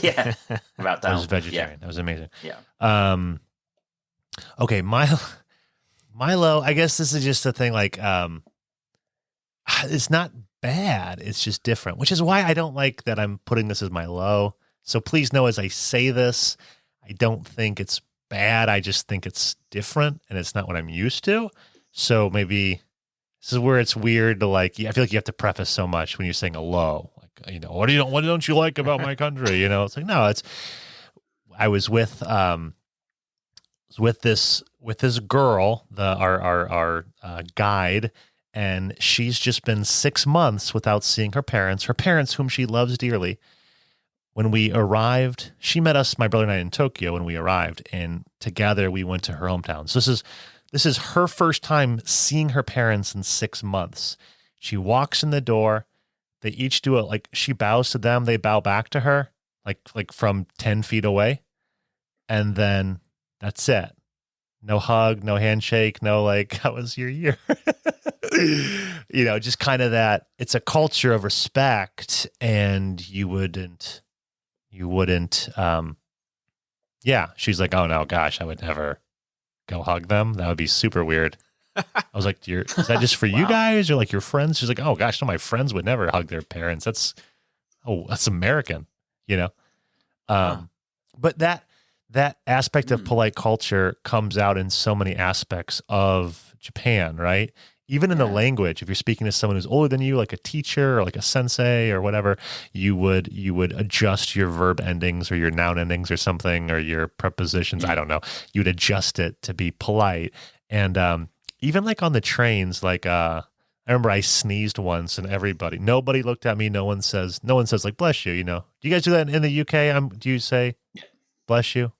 about that was vegetarian. That was amazing. Yeah. Okay, Milo, I guess this is just a thing. Like, it's not bad. It's just different, which is why I don't like that I'm putting this as my low. So please know as I say this, I don't think it's bad. I just think it's different and it's not what I'm used to. So maybe this is where it's weird to like, I feel like you have to preface so much when you're saying a low, like, what don't you like about my country? It's like, no, I was with this girl, our guide, and she's just been 6 months without seeing her parents whom she loves dearly. When we arrived, she met us, my brother and I, in Tokyo when we arrived, and together we went to her hometown. So this is her first time seeing her parents in 6 months. She walks in the door. They each do it, like she bows to them. They bow back to her, like from 10 feet away. And then that's it. No hug, no handshake, no like, how was your year? Just kind of that. It's a culture of respect, and you wouldn't. She's like, oh no, gosh, I would never go hug them. That would be super weird. I was like, is that just for you guys or like your friends? She's like, oh gosh, no, my friends would never hug their parents. That's American, But that aspect of polite culture comes out in so many aspects of Japan, right? Even in the language, if you're speaking to someone who's older than you, like a teacher or like a sensei or whatever, you would adjust your verb endings or your noun endings or something, or your prepositions. I don't know. You'd adjust it to be polite. And even like on the trains, like I remember I sneezed once and nobody looked at me. No one says like, bless you, Do you guys do that in the UK? Do you say bless you?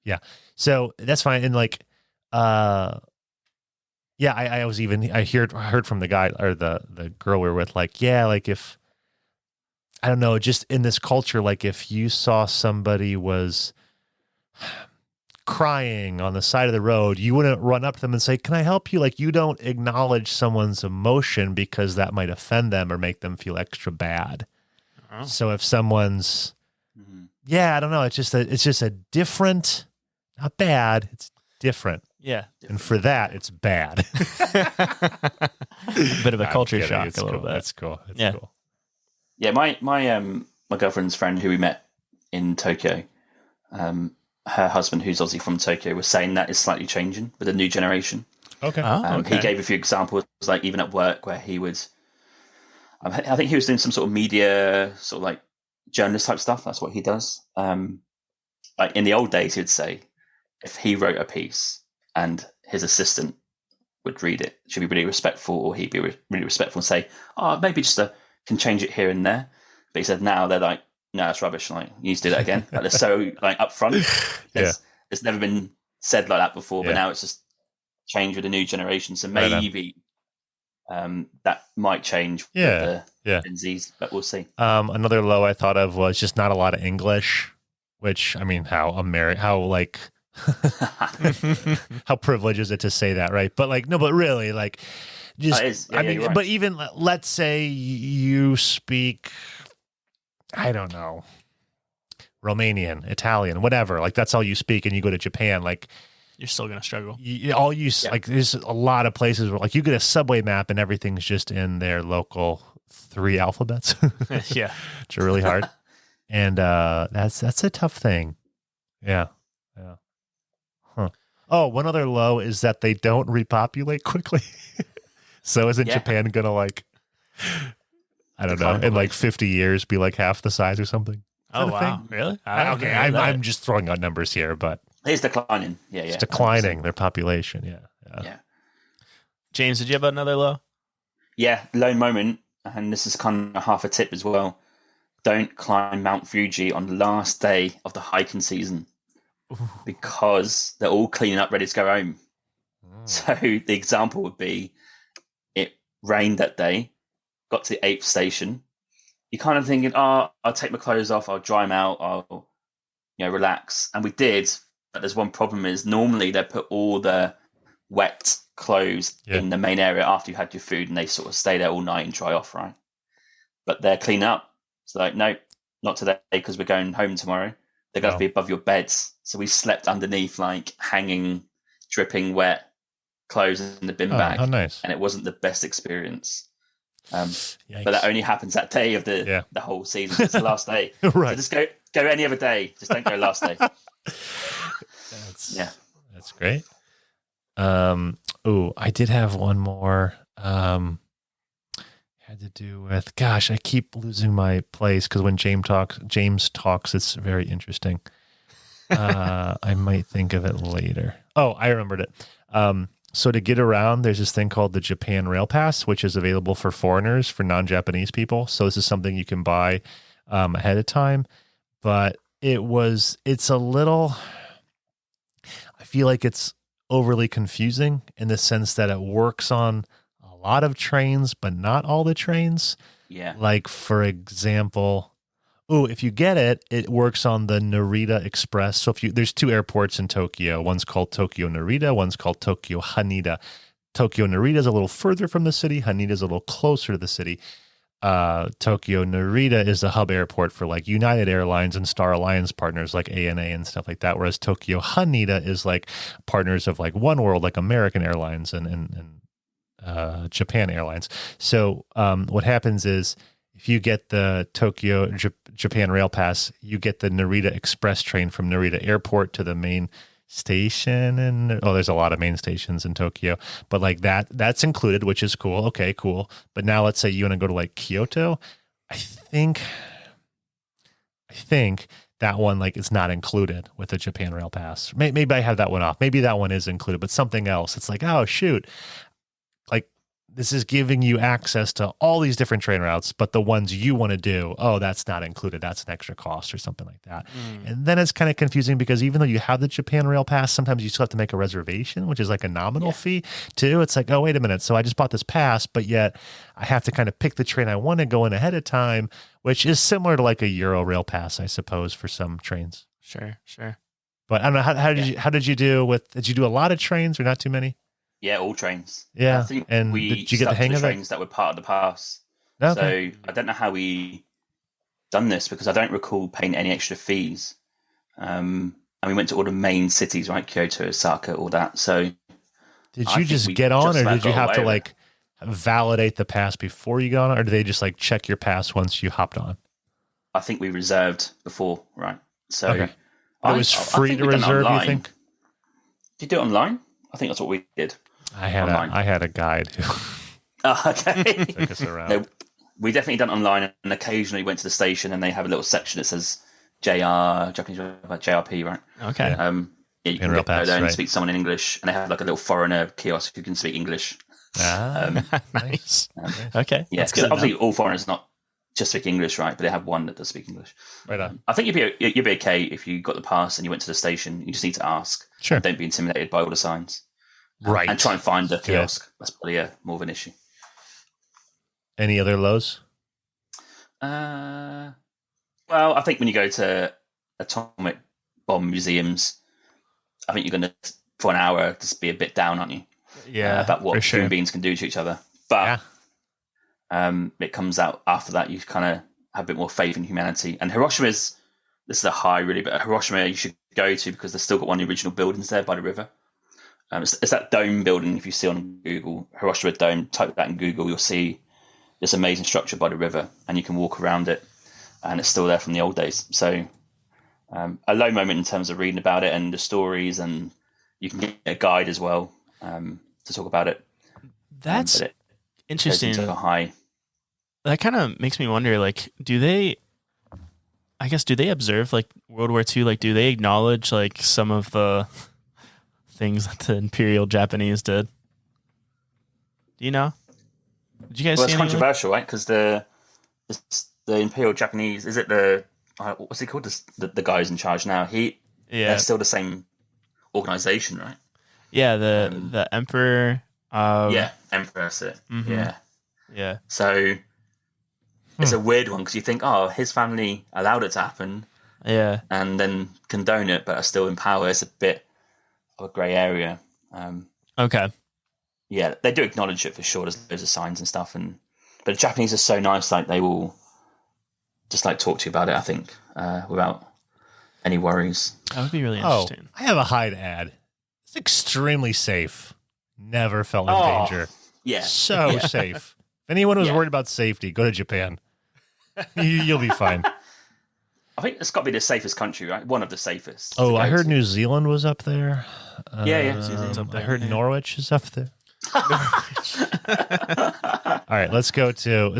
Yeah. So that's fine. And like, I heard from the guy or the girl we were with, like, yeah, like if I don't know, just in this culture, like if you saw somebody was crying on the side of the road, you wouldn't run up to them and say, "Can I help you?" Like you don't acknowledge someone's emotion because that might offend them or make them feel extra bad. Oh. So if someone's, I don't know, it's just a different, not bad, it's different. Yeah. And for that, it's bad. A bit of a culture shock it's a little cool. bit. That's cool. That's Yeah. cool. Yeah, my girlfriend's friend who we met in Tokyo, her husband, who's obviously from Tokyo, was saying that is slightly changing with the new generation. Okay. He gave a few examples, like even at work, where he would, I think he was doing some sort of media, sort of like journalist type stuff. That's what he does. Like in the old days, he'd say, if he wrote a piece and his assistant would read it, should be really respectful, or he'd be really respectful and say, "Oh, maybe just can change it here and there." But he said now they're like, "No, that's rubbish. Like, you need to do that again." Like they're so like upfront. It's never been said like that before, but now it's just changed with the new generation. So maybe that might change with the Gen Zs, but we'll see. Another low I thought of was just not a lot of English, which how how privileged is it to say that, right? But like, no, but really, like, just right. But even let's say you speak, I don't know, Romanian, Italian, whatever. Like that's all you speak, and you go to Japan, like you're still gonna struggle. Like there's a lot of places where like you get a subway map and everything's just in their local 3 alphabets. Yeah, which are really hard, and that's a tough thing. Yeah. Huh. Oh, one other low is that they don't repopulate quickly. So isn't Japan gonna like, I don't know, in like 50 years be like half the size or something? Oh wow, really? Okay, I'm just throwing out numbers here, but it's declining. Yeah, it's declining 100%. Their population. Yeah. James, did you have another low? Yeah, low moment, and this is kind of half a tip as well. Don't climb Mount Fuji on the last day of the hiking season. Because they're all cleaning up, ready to go home. So the example would be, it rained that day, got to the 8th station. You're kind of thinking, I'll take my clothes off, I'll dry them out, I'll relax. And we did, but there's one problem is normally they put all the wet clothes in the main area after you had your food, and they sort of stay there all night and dry off, right? But they're cleaning up. So like, no, not today because we're going home tomorrow. They're going to be above your beds. So we slept underneath, like hanging, dripping wet clothes in the bin bag. How nice. And it wasn't the best experience. But that only happens that day of the whole season. So it's the last day. Right. So just go any other day. Just don't go last day. That's great. I did have one more. Had to do with, gosh, I keep losing my place because when James talks, it's very interesting. I might think of it later. Oh, I remembered it. So to get around, there's this thing called the Japan Rail Pass, which is available for foreigners, for non-Japanese people. So this is something you can buy ahead of time. But it's a little, I feel like it's overly confusing in the sense that it works on a lot of trains, but not all the trains. Yeah. Like, for example, if you get it, it works on the Narita Express. So there's 2 airports in Tokyo. One's called Tokyo Narita. One's called Tokyo Haneda. Tokyo Narita is a little further from the city. Haneda is a little closer to the city. Tokyo Narita is the hub airport for like United Airlines and Star Alliance partners like ANA and stuff like that. Whereas Tokyo Haneda is like partners of like One World, like American Airlines and Japan Airlines. So what happens is, if you get the Tokyo Japan Rail Pass, you get the Narita Express train from Narita Airport to the main station. And there's a lot of main stations in Tokyo, but like that's included, which is cool. Okay, cool. But now let's say you want to go to like Kyoto. I think that one, like, it's not included with the Japan Rail Pass. Maybe I have that one off. Maybe that one is included, but something else. It's like, oh shoot. Like, this is giving you access to all these different train routes, but the ones you want to do, oh, that's not included. That's an extra cost or something like that. And then it's kind of confusing because even though you have the Japan Rail Pass, sometimes you still have to make a reservation, which is like a nominal fee too. It's like, oh, wait a minute. So I just bought this pass, but yet I have to kind of pick the train I want to go in ahead of time, which is similar to like a Euro Rail Pass, I suppose, for some trains. Sure. But I don't know, how did you do did you do a lot of trains or not too many? Yeah, all trains. Yeah, I think and we did you get the stuck hang to of trains that were part of the pass. Okay. So I don't know how we done this because I don't recall paying any extra fees. And we went to all the main cities, right? Kyoto, Osaka, all that. So did you just get on, or did you have to like validate the pass before you got on, or did they just like check your pass once you hopped on? I think we reserved before, right? So it was free to reserve. You think? Did you do it online? I think that's what we did. I had a guide who okay. took us around. No, we definitely done it online, and occasionally went to the station, and they have a little section that says JR, Japanese JRP, right? Okay. You can go there and speak to someone in English, and they have like a little foreigner kiosk who can speak English. Nice. Okay. Yeah, because obviously all foreigners not just speak English, right? But they have one that does speak English. Right on. I think you'd be okay if you got the pass and you went to the station. You just need to ask. Sure. Don't be intimidated by all the signs. Right. And try and find the kiosk. That's probably more of an issue. Any other lows? Well, I think when you go to atomic bomb museums, I think you're going to, for an hour, just be a bit down, aren't you? Yeah. About what human beings can do to each other. But it comes out after that, you kind of have a bit more faith in humanity. And this is a high really, but Hiroshima you should go to because they've still got one of the original buildings there by the river. It's that dome building, if you see on Google, Hiroshima Dome, type that in Google, you'll see this amazing structure by the river, and you can walk around it, and it's still there from the old days. So a low moment in terms of reading about it and the stories, and you can get a guide as well to talk about it. That's interesting. Goes into a high. That kind of makes me wonder, like, do they observe, like, World War II? Like, do they acknowledge, like, some of the things that the Imperial Japanese did? Do you know? Did you guys see it's controversial, right? Because the Imperial Japanese, is it what's he called? The guy's in charge now. They're still the same organization, right? Yeah, the Emperor. Emperor, that's it. Mm-hmm. Yeah. So it's a weird one because you think, oh, his family allowed it to happen, and then condone it, but are still in power. It's a bit of a grey area. Okay. Yeah, they do acknowledge it for sure. There's loads of signs and stuff, but the Japanese are so nice, like they will just like talk to you about it. I think without any worries. That would be really interesting. I have a hide ad. It's extremely safe. Never felt in danger. Yeah, so safe. If anyone was worried about safety, go to Japan. You'll be fine. I think it's got to be the safest country, right? One of the safest. Oh, I heard New Zealand was up there. New Zealand's up there. I heard Norwich is up there. All right, let's go to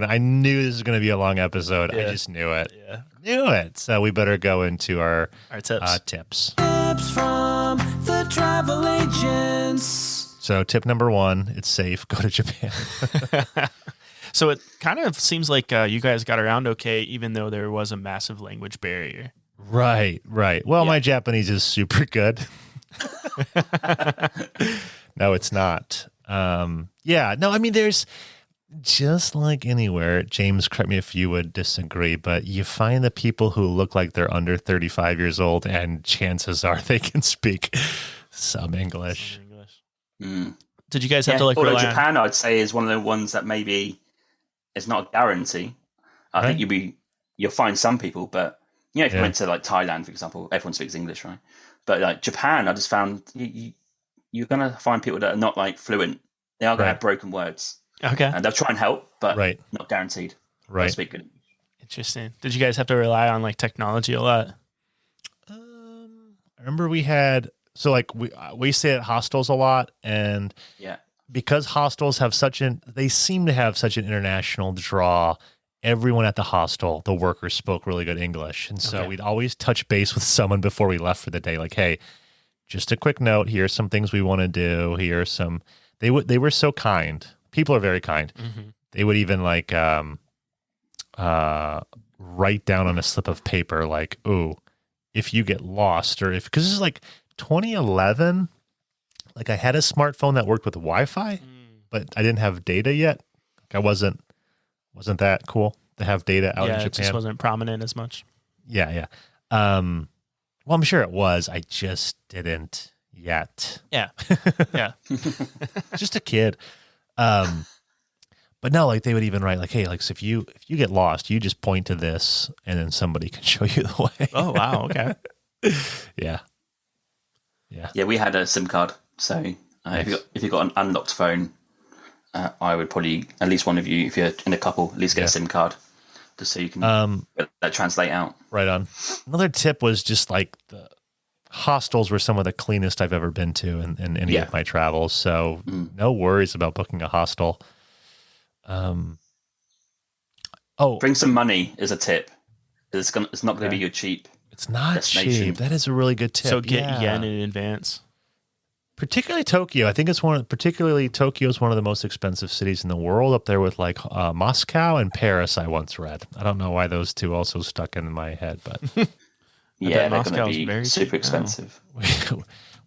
I knew this was gonna be a long episode. I just knew it. Yeah. Knew it. So we better go into our tips. Tips from the travel agents. So tip number 1, it's safe. Go to Japan. So it kind of seems like you guys got around okay, even though there was a massive language barrier. Right. Well, my Japanese is super good. No, it's not. I mean, there's just like anywhere, James, correct me if you would disagree, but you find the people who look like they're under 35 years old, and chances are they can speak some English. Did you guys have to although rely Japan, I'd say, is one of the ones that maybe it's not a guarantee. I think you'll find some people, but if you went to like Thailand, for example, everyone speaks English, right? But like Japan, I just found you're going to find people that are not like fluent. They are going to have broken words. Okay. And they'll try and help, but not guaranteed. Right. They'll speak good. Interesting. Did you guys have to rely on like technology a lot? I remember we had, we stay at hostels a lot, and because hostels have they seem to have such an international draw, everyone at the hostel, the workers spoke really good English. And so we'd always touch base with someone before we left for the day. Like, hey, just a quick note. Here's some things we want to do. Here's some They were so kind. People are very kind. Mm-hmm. They would even like write down on a slip of paper like, "Oh, if you get lost," or because this is like 2011. Like I had a smartphone that worked with Wi-Fi, but I didn't have data yet. Like I wasn't that cool to have data out in Japan. It just wasn't prominent as much. Yeah. Well, I'm sure it was. I just didn't yet. Yeah. Yeah. Just a kid. But no, like they would even write like, hey, like so if you get lost, you just point to this and then somebody can show you the way. Oh, wow. Okay. Yeah. Yeah, we had a SIM card. So if you got an unlocked phone, I would probably, at least one of you, if you're in a couple, at least get a SIM card just so you can let that translate out. Right on. Another tip was just like the hostels were some of the cleanest I've ever been to in any of my travels. So no worries about booking a hostel. Bring some money is a tip. It's not going to be your cheap. It's not cheap. That is a really good tip. So get yen in advance. Particularly Tokyo. I think Tokyo is one of the most expensive cities in the world, up there with like Moscow and Paris. I once read. I don't know why those two also stuck in my head, but yeah, they're going to be super expensive. We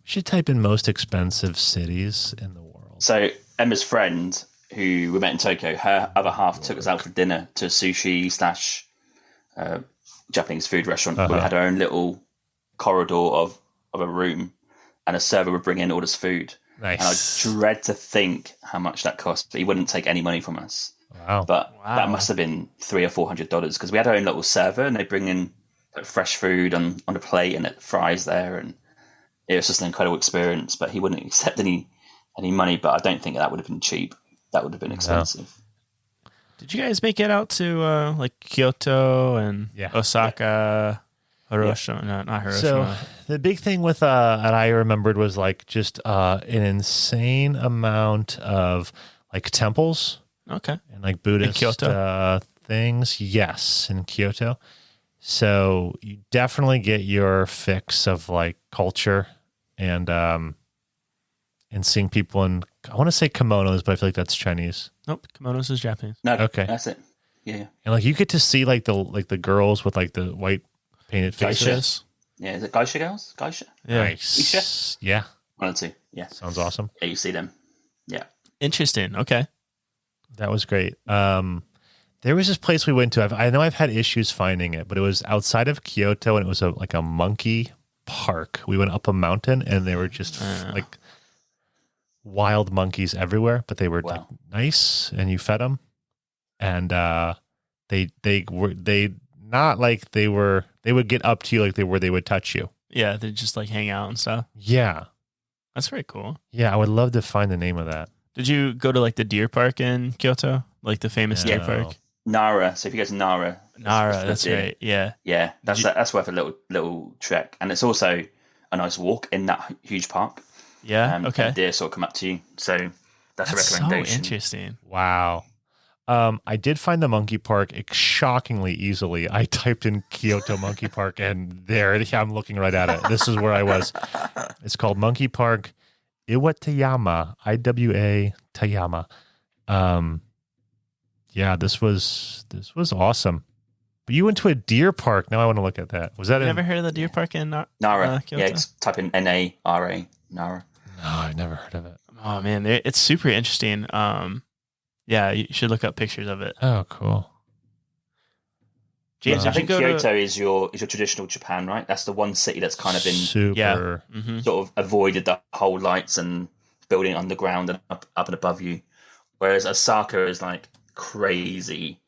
should type in most expensive cities in the world. So Emma's friend, who we met in Tokyo, her other half took us out for dinner to a sushi / Japanese food restaurant. We had our own little corridor of a room. And a server would bring in all this food. Nice. And I dread to think how much that cost, but he wouldn't take any money from us. Wow. But that must have been $300 or $400 because we had our own little server and they bring in like, fresh food on a plate and it fries there. And it was just an incredible experience, but he wouldn't accept any money. But I don't think that would have been cheap. That would have been expensive. No. Did you guys make it out to like Kyoto and Osaka? Hiroshima, no, not Hiroshima. So the big thing with that I remembered was like just an insane amount of like temples. Okay. And like Buddhist Kyoto? Things. Yes, in Kyoto. So you definitely get your fix of like culture and seeing people in, I want to say kimonos, but I feel like that's Chinese. Nope, kimonos is Japanese. No, okay, that's it. Yeah. And like you get to see like the girls with like the white painted faces. Geishas. Yeah, is it geisha girls? Geisha? Yeah. Nice. Geisha? Yeah. One or two. Yeah. Sounds awesome. Yeah, you see them. Yeah. Interesting. Okay. That was great. There was this place we went to. I know I've had issues finding it, but it was outside of Kyoto, and it was like a monkey park. We went up a mountain, and they were just like wild monkeys everywhere, but they were like nice, and you fed them, and they would get up to you like they would touch you. Yeah, they just like hang out and stuff. Yeah. That's very cool. Yeah, I would love to find the name of that. Did you go to like the deer park in Kyoto? Like the famous deer park? Nara. So if you go to Nara. That's right. Yeah. Yeah, that's worth a little trek. And it's also a nice walk in that huge park. Yeah, okay. And deer sort of come up to you. So that's a recommendation. So interesting. Wow. I did find the monkey park shockingly easily. I typed in Kyoto Monkey Park, and there I'm looking right at it. This is where I was. It's called Monkey Park Iwatayama, Iwa Tayama. Yeah, this was awesome. But you went to a deer park. Now I want to look at that. Was that? You never heard of the deer park in Nara? Kyoto? Yeah, just type in Nara. Nara. No, I never heard of it. Oh man, it's super interesting. Yeah, you should look up pictures of it. Oh, cool. James, I think Kyoto is your traditional Japan, right? That's the one city that's kind of been super sort of avoided the whole lights and building underground and up and above you. Whereas Osaka is like crazy.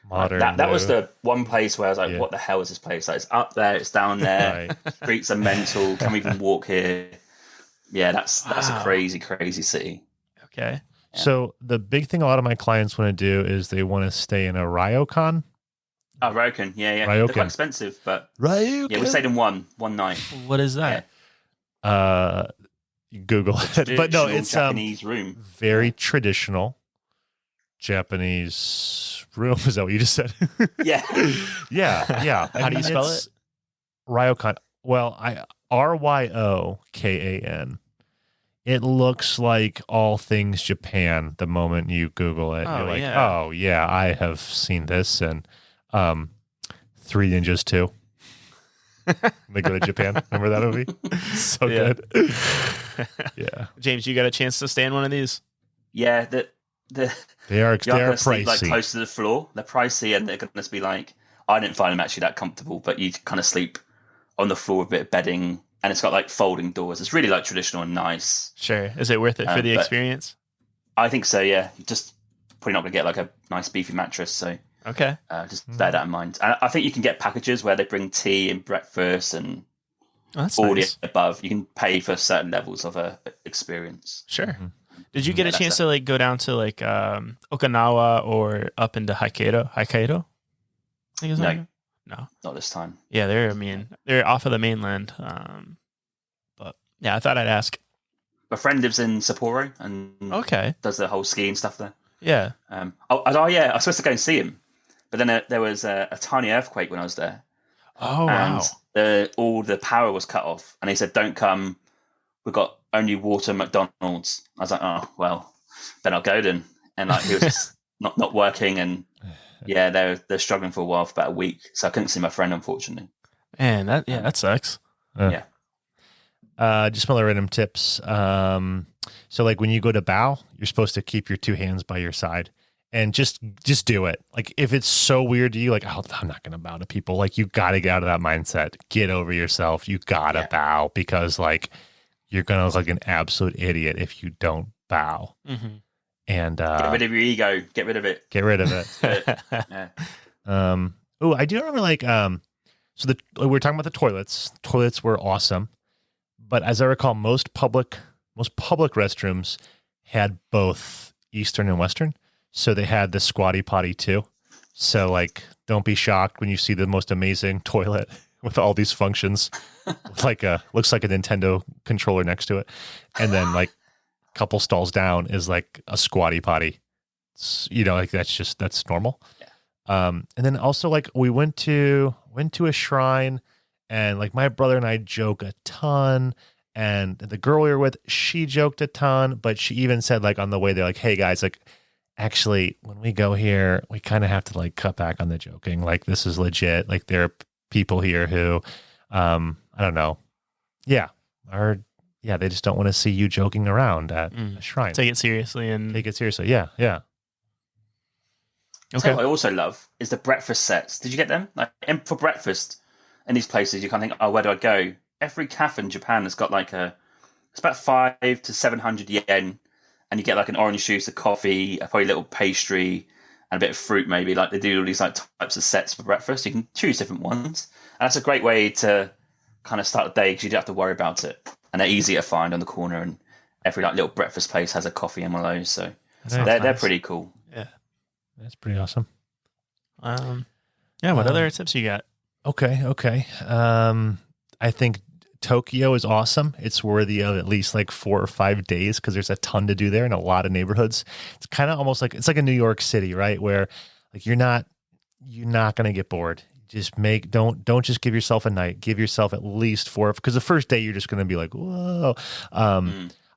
Modern. That was the one place where I was like, what the hell is this place? Like, it's up there, it's down there. Streets are mental. Can we even walk here? Yeah, that's a crazy, crazy city. Okay. Yeah. So the big thing a lot of my clients want to do is they want to stay in a ryokan. Oh, Ryokan. Yeah. Ryokan. They're quite expensive, but Ryokan. yeah, we stayed in one night. What is that? You Google it. But no, it's Japanese room. Very traditional Japanese room. Is that what you just said? Yeah. Yeah. How do you spell it? Ryokan. Well, Ryokan. it looks like all things Japan the moment you Google it. You're like, oh, yeah, I have seen this. And Three Ninjas 2. They go to Japan. Remember that movie? So good. Yeah. James, you got a chance to stay in one of these? Yeah, they are pricey. Sleep, like close to the floor. They're pricey, and they're going to be like. I didn't find them actually that comfortable, but you kind of sleep on the floor with a bit of bedding, and it's got like folding doors. It's really like traditional and nice. Sure. Is it worth it for the experience? I think so. Yeah, you're just probably not going to get like a nice beefy mattress. So okay, just bear that in mind. And I think you can get packages where they bring tea and breakfast and all the above. You can pay for certain levels of a experience. Sure. Mm-hmm. Did you get a chance to like go down to like Okinawa or up into Hokkaido? I think no, not this time. Yeah, they're off of the mainland. But yeah, I thought I'd ask. My friend lives in Sapporo and does the whole skiing stuff there. Yeah. I was supposed to go and see him, but then there was a tiny earthquake when I was there. Oh, wow. And all the power was cut off, and he said, "Don't come. We've got only water and McDonald's." I was like, "Oh well, then I'll go then." And like he was just not working, and yeah, they're struggling for a while, for about a week, so I couldn't see my friend, unfortunately. Man, that sucks. Yeah. Just some other random tips. So like when you go to bow, you're supposed to keep your two hands by your side and just do it. Like if it's so weird to you, like, oh, I'm not going to bow to people. Like you got to get out of that mindset. Get over yourself. You got to bow because like you're going to look like an absolute idiot if you don't bow. Mm-hmm. And get rid of your ego. Get rid of it. Get rid of it. I do remember like so we were talking about the toilets. Toilets were awesome. But as I recall, most public restrooms had both Eastern and Western. So they had the squatty potty too. So like, don't be shocked when you see the most amazing toilet with all these functions, with like looks like a Nintendo controller next to it, and then like a couple stalls down is like a squatty potty. Like that's normal. Yeah. And then also like we went to a shrine. And like my brother and I joke a ton, and the girl we were with, she joked a ton, but she even said like on the way there, like, "Hey guys, like actually when we go here, we kind of have to like cut back on the joking. Like this is legit. Like there are people here who, I don't know, they just don't want to see you joking around at a shrine. Take it seriously. Yeah. Okay. So what I also love is the breakfast sets. Did you get them? Like for breakfast. In these places, you kind of think, oh, where do I go? Every cafe in Japan has got like it's about 500 to 700 yen, and you get like an orange juice, a coffee, probably a little pastry, and a bit of fruit maybe. Like they do all these like types of sets for breakfast. You can choose different ones, and that's a great way to kind of start the day because you don't have to worry about it, and they're easy to find on the corner. And every like little breakfast place has a coffee in one of those, so they're pretty cool. Yeah, that's pretty awesome. What other tips you got? Okay. I think Tokyo is awesome. It's worthy of at least like 4 or 5 days because there's a ton to do there in a lot of neighborhoods. It's kind of almost like it's like a New York City, right? Where like you're not going to get bored. Just don't just give yourself a night. Give yourself at least 4 because the first day you're just going to be like, whoa. I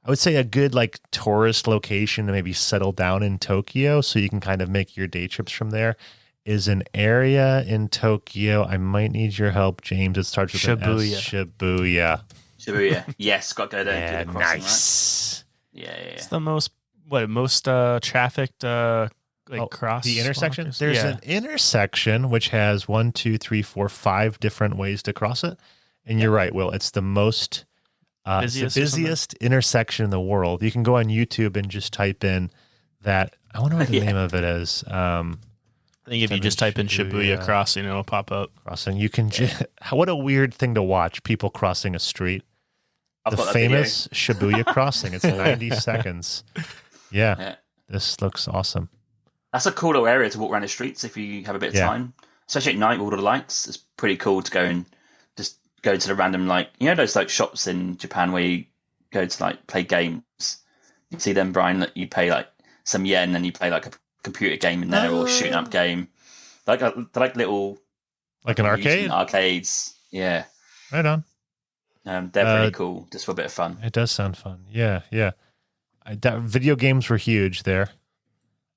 would say a good like tourist location to maybe settle down in Tokyo so you can kind of make your day trips from there. Is an area in Tokyo. I might need your help, James. It starts with Shibuya. Shibuya. Yes, got to go there. Yeah, nice. Right? Yeah. It's the most trafficked cross. The intersection? There's an intersection which has 1, 2, 3, 4, 5 different ways to cross it. And you're right, Will. It's the most busiest intersection in the world. You can go on YouTube and just type in that. I wonder what the name of it is. I think if you just type in Shibuya crossing, it'll pop up. Crossing. You can what a weird thing to watch, people crossing a street. The famous Shibuya crossing. It's 90 seconds. Yeah. This looks awesome. That's a cool little area to walk around the streets if you have a bit of time. Especially at night with all the lights. It's pretty cool to go and just go to the random those like shops in Japan where you go to like play games. You see them, Brian, that you pay like some yen and you play like a computer game in there or shooting up game, like little like an arcade arcades. Yeah, right on. They're pretty cool, just for a bit of fun. It does sound fun. Yeah. Video games were huge there.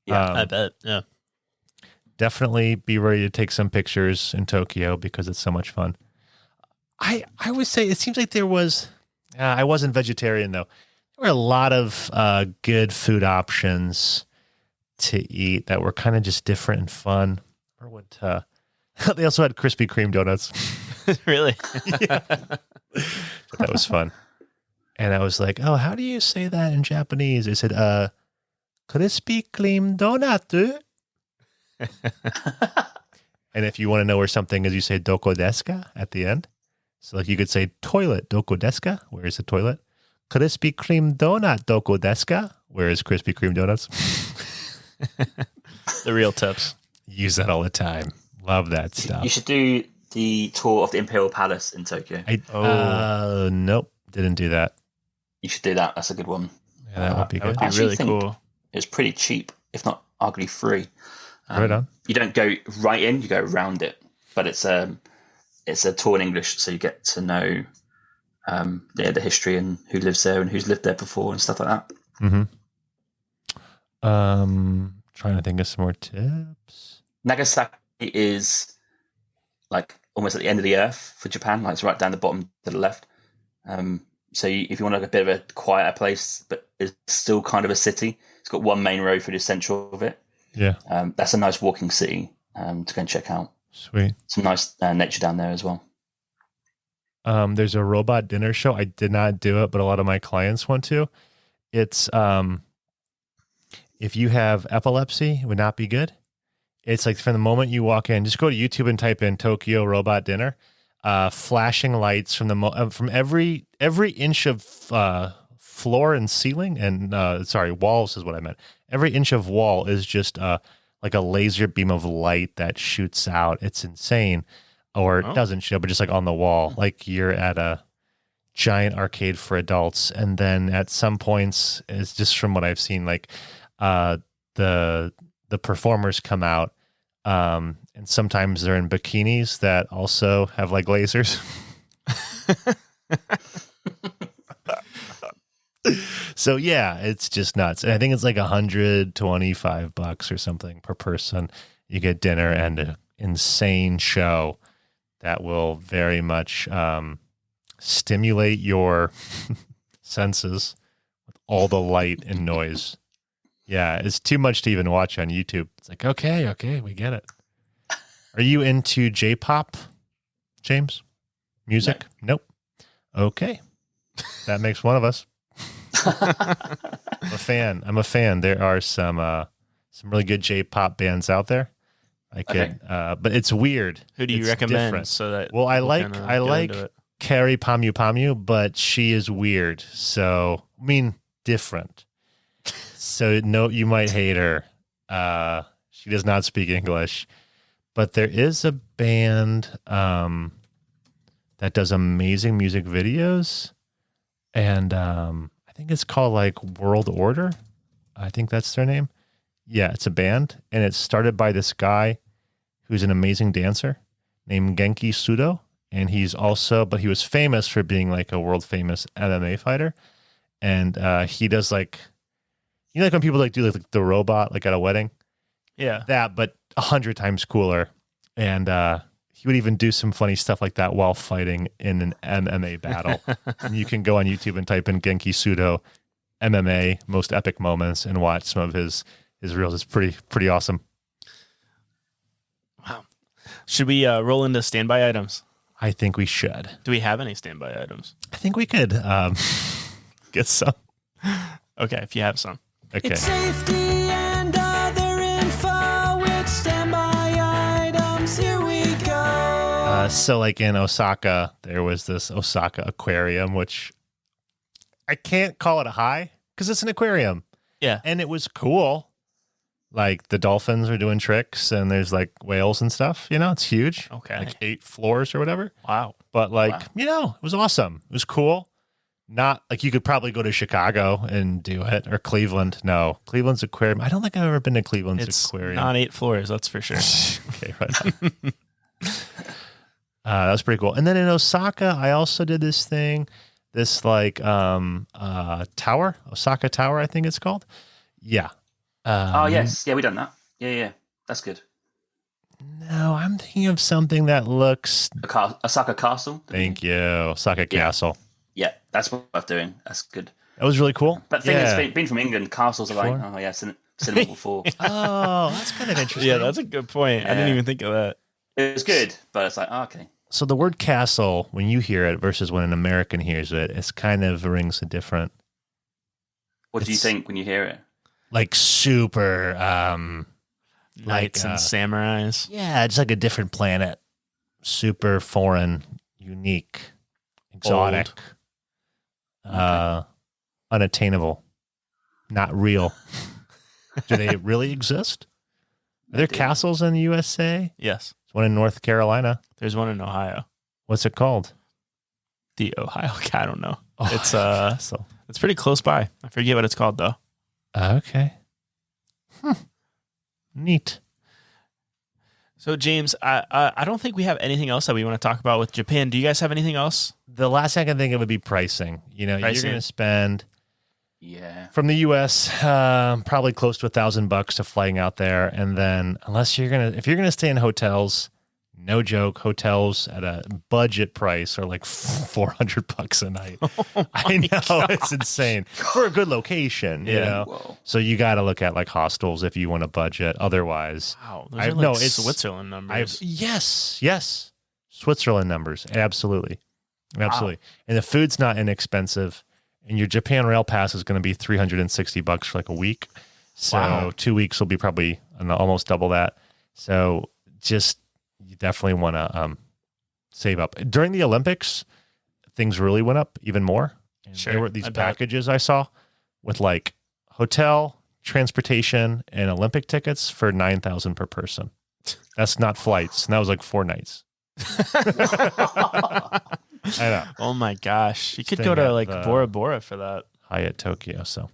Yeah, I bet. Yeah. Definitely be ready to take some pictures in Tokyo because it's so much fun. I would say it seems like there was, I wasn't vegetarian though. There were a lot of good food options to eat that were kind of just different and fun. Or what? They also had Krispy Kreme donuts. Really? Yeah. That was fun. And I was like, oh, how do you say that in Japanese? They said, Krispy Kreme donut. And if you want to know where something is, you say doko desu ka at the end. So like you could say toilet doko desu ka, where is the toilet? Krispy Kreme donut doko desu ka, where is Krispy Kreme donuts? The real tips. Use that all the time. Love that stuff. You should do the tour of the Imperial Palace in Tokyo. Nope, didn't do that. You should do that. That's a good one. Yeah, that would be good. That would be really cool. It's pretty cheap, if not arguably free. Right on. You don't go right in; you go around it. But it's a tour in English, so you get to know the history and who lives there and who's lived there before and stuff like that. Mm-hmm. Trying to think of some more tips. Nagasaki is like almost at the end of the earth for Japan. Like it's right down the bottom to the left. So if you want like a bit of a quieter place, but it's still kind of a city, it's got one main road through the central of it. Yeah. That's a nice walking city to go and check out. Sweet. Some nice nature down there as well. There's a robot dinner show. I did not do it, but a lot of my clients want to. It's if you have epilepsy, it would not be good. It's like from the moment you walk in, just go to YouTube and type in Tokyo robot dinner. Flashing lights from from every inch of floor and ceiling and walls is what I meant. Every inch of wall is just like a laser beam of light that shoots out. It's insane. Or it doesn't show, but just like on the wall, like you're at a giant arcade for adults. And then at some points, it's just from what I've seen, like the performers come out, and sometimes they're in bikinis that also have like lasers. So yeah, it's just nuts. And I think it's like $125 or something per person. You get dinner and an insane show that will very much stimulate your senses with all the light and noise. Yeah, it's too much to even watch on YouTube. It's like, okay, we get it. Are you into J-pop, James? Music? Nope. Okay. That makes one of us. I'm a fan. There are some really good J-pop bands out there. But it's weird. Who do you recommend? Different. So that I like Carrie Pamu Pamu, but she is weird. So different. So no, you might hate her. She does not speak English, but there is a band that does amazing music videos, and I think it's called like World Order. I think that's their name. Yeah, it's a band, and it's started by this guy who's an amazing dancer named Genki Sudo, and he was famous for being like a world famous MMA fighter, and he does like. You know, like when people like do like the robot like at a wedding? Yeah. That, but 100 times cooler. And he would even do some funny stuff like that while fighting in an MMA battle. And you can go on YouTube and type in Genki Sudo MMA most epic moments and watch some of his reels. It's pretty awesome. Wow. Should we roll into standby items? I think we should. Do we have any standby items? I think we could get some. Okay, if you have some. Okay. It's safety and other info with standby items. Here we go. So like in Osaka, there was this Osaka aquarium, which I can't call it a high because it's an aquarium. Yeah. And it was cool. Like the dolphins are doing tricks and there's like whales and stuff, it's huge. Okay. Like 8 floors or whatever. Wow. But it was awesome. It was cool. Not like you could probably go to Chicago and do it or Cleveland. No, Cleveland's aquarium. I don't think I've ever been to Cleveland's aquarium. Not 8 floors, that's for sure. Okay, right That was pretty cool. And then in Osaka, I also did this thing, tower, Osaka Tower, I think it's called. Yeah. Oh yes, yeah, we done that. Yeah, that's good. No, I'm thinking of something that looks. Osaka Castle. Thank you, Osaka Castle. Yeah, that's what I'm doing. That's good. That was really cool. But the thing is, being from England, castles are like, oh yeah, cinema before. Oh, that's kind of interesting. Yeah, that's a good point. Yeah. I didn't even think of that. It was good, but it's like, okay. So the word castle, when you hear it versus when an American hears it, it's kind of rings a different. What do you think when you hear it? Like super, knights and samurais. Yeah, it's like a different planet. Super foreign, unique, exotic, unattainable, not real. Do they really exist? Are there castles in the USA? Yes. There's one in North Carolina. There's one in Ohio. What's it called? The Ohio. I don't know. Oh, it's castle. It's pretty close by. I forget what it's called though. Okay. Neat. So James, I don't think we have anything else that we want to talk about with Japan. Do you guys have anything else? The last thing I can think of would be pricing. You know, you're going to spend from the US probably close to $1,000 to flying out there, and then if you're gonna stay in hotels, no joke, hotels at a budget price are like $400 a night. I know, God. It's insane for a good location. You know, whoa. So you got to look at like hostels if you want to budget. Otherwise, wow, those are like Switzerland numbers. Yes, Switzerland numbers, absolutely. Wow. And the food's not inexpensive. And your Japan Rail Pass is going to be $360 for like a week. So 2 weeks will be probably almost double that. So you definitely want to save up. During the Olympics, things really went up even more. And there were these packages I saw with like hotel, transportation, and Olympic tickets for $9,000 per person. That's not flights. And that was like 4 nights. I know. Oh my gosh. You could go to like Bora Bora for that. Hyatt Tokyo. So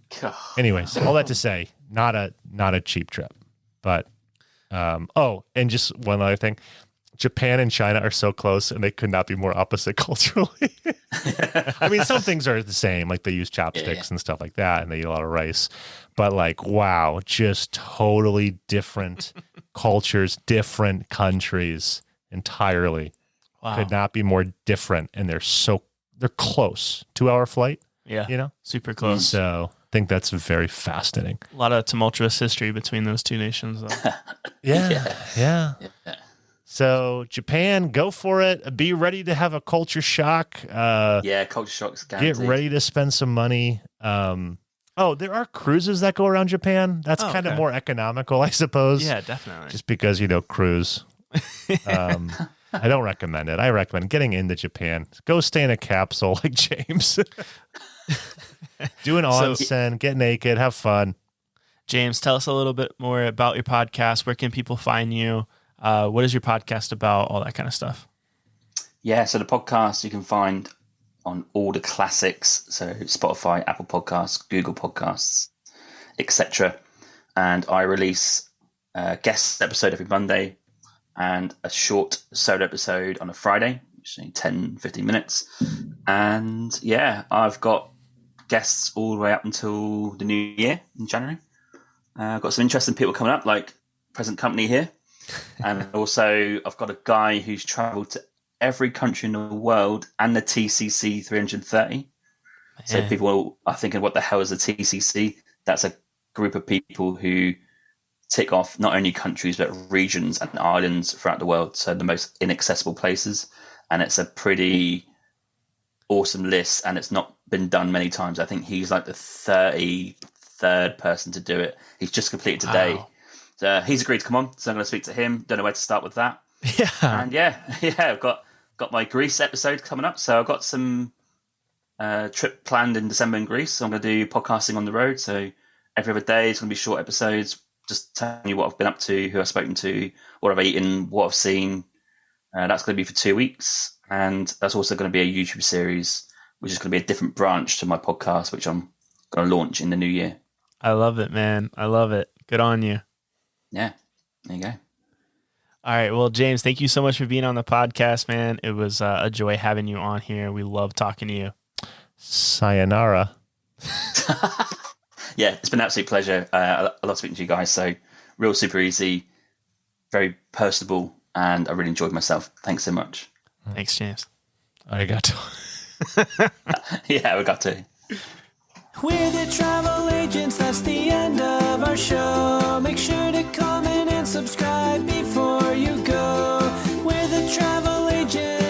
anyways, all that to say, not a cheap trip. But and just one other thing. Japan and China are so close and they could not be more opposite culturally. I mean, some things are the same, like they use chopsticks and stuff like that, and they eat a lot of rice. But like, wow, just totally different cultures, different countries entirely. Wow. Could not be more different, and they're close. 2-hour flight. Yeah, you know, super close. So I think that's very fascinating. A lot of tumultuous history between those two nations, though. Yeah. So Japan, go for it. Be ready to have a culture shock. Culture shock's guaranteed. Get ready to spend some money. There are cruises that go around Japan. That's kind of more economical, I suppose. Yeah, definitely. Just because, cruise. I don't recommend it. I recommend getting into Japan. Go stay in a capsule like James. Do an onsen, get naked, have fun. James, tell us a little bit more about your podcast. Where can people find you? What is your podcast about? All that kind of stuff. Yeah, so the podcast you can find on all the classics. So Spotify, Apple Podcasts, Google Podcasts, etc. And I release a guest episode every Monday and a short solo episode on a Friday, which is 10, 15 minutes. And I've got guests all the way up until the new year in January. I've got some interesting people coming up, like present company here. And also I've got a guy who's traveled to every country in the world and the TCC 330. Man. So people are thinking, what the hell is the TCC? That's a group of people who tick off not only countries but regions and islands throughout the world, so the most inaccessible places. And it's a pretty awesome list, and it's not been done many times. I think he's like the 33rd person to do it. He's just completed today. Wow. So he's agreed to come on, so I'm going to speak to him. Don't know where to start with that. And I've got my Greece episode coming up, so I've got some trip planned in December in Greece. So I'm going to do podcasting on the road, so every other day it's going to be short episodes, just telling you what I've been up to, who I've spoken to, what I've eaten, what I've seen. That's going to be for 2 weeks. And that's also going to be a YouTube series, which is going to be a different branch to my podcast, which I'm going to launch in the new year. I love it, man. I love it. Good on you. Yeah, there you go. All right. Well, James, thank you so much for being on the podcast, man. It was a joy having you on here. We love talking to you. Sayonara. Yeah, it's been an absolute pleasure. I love speaking to you guys. So real super easy, very personable, and I really enjoyed myself. Thanks so much. Thanks, James. Arigato. Yeah, we got to. We're the travel agents, that's the end of our show. Make sure to comment and subscribe before you go. We're the travel agents.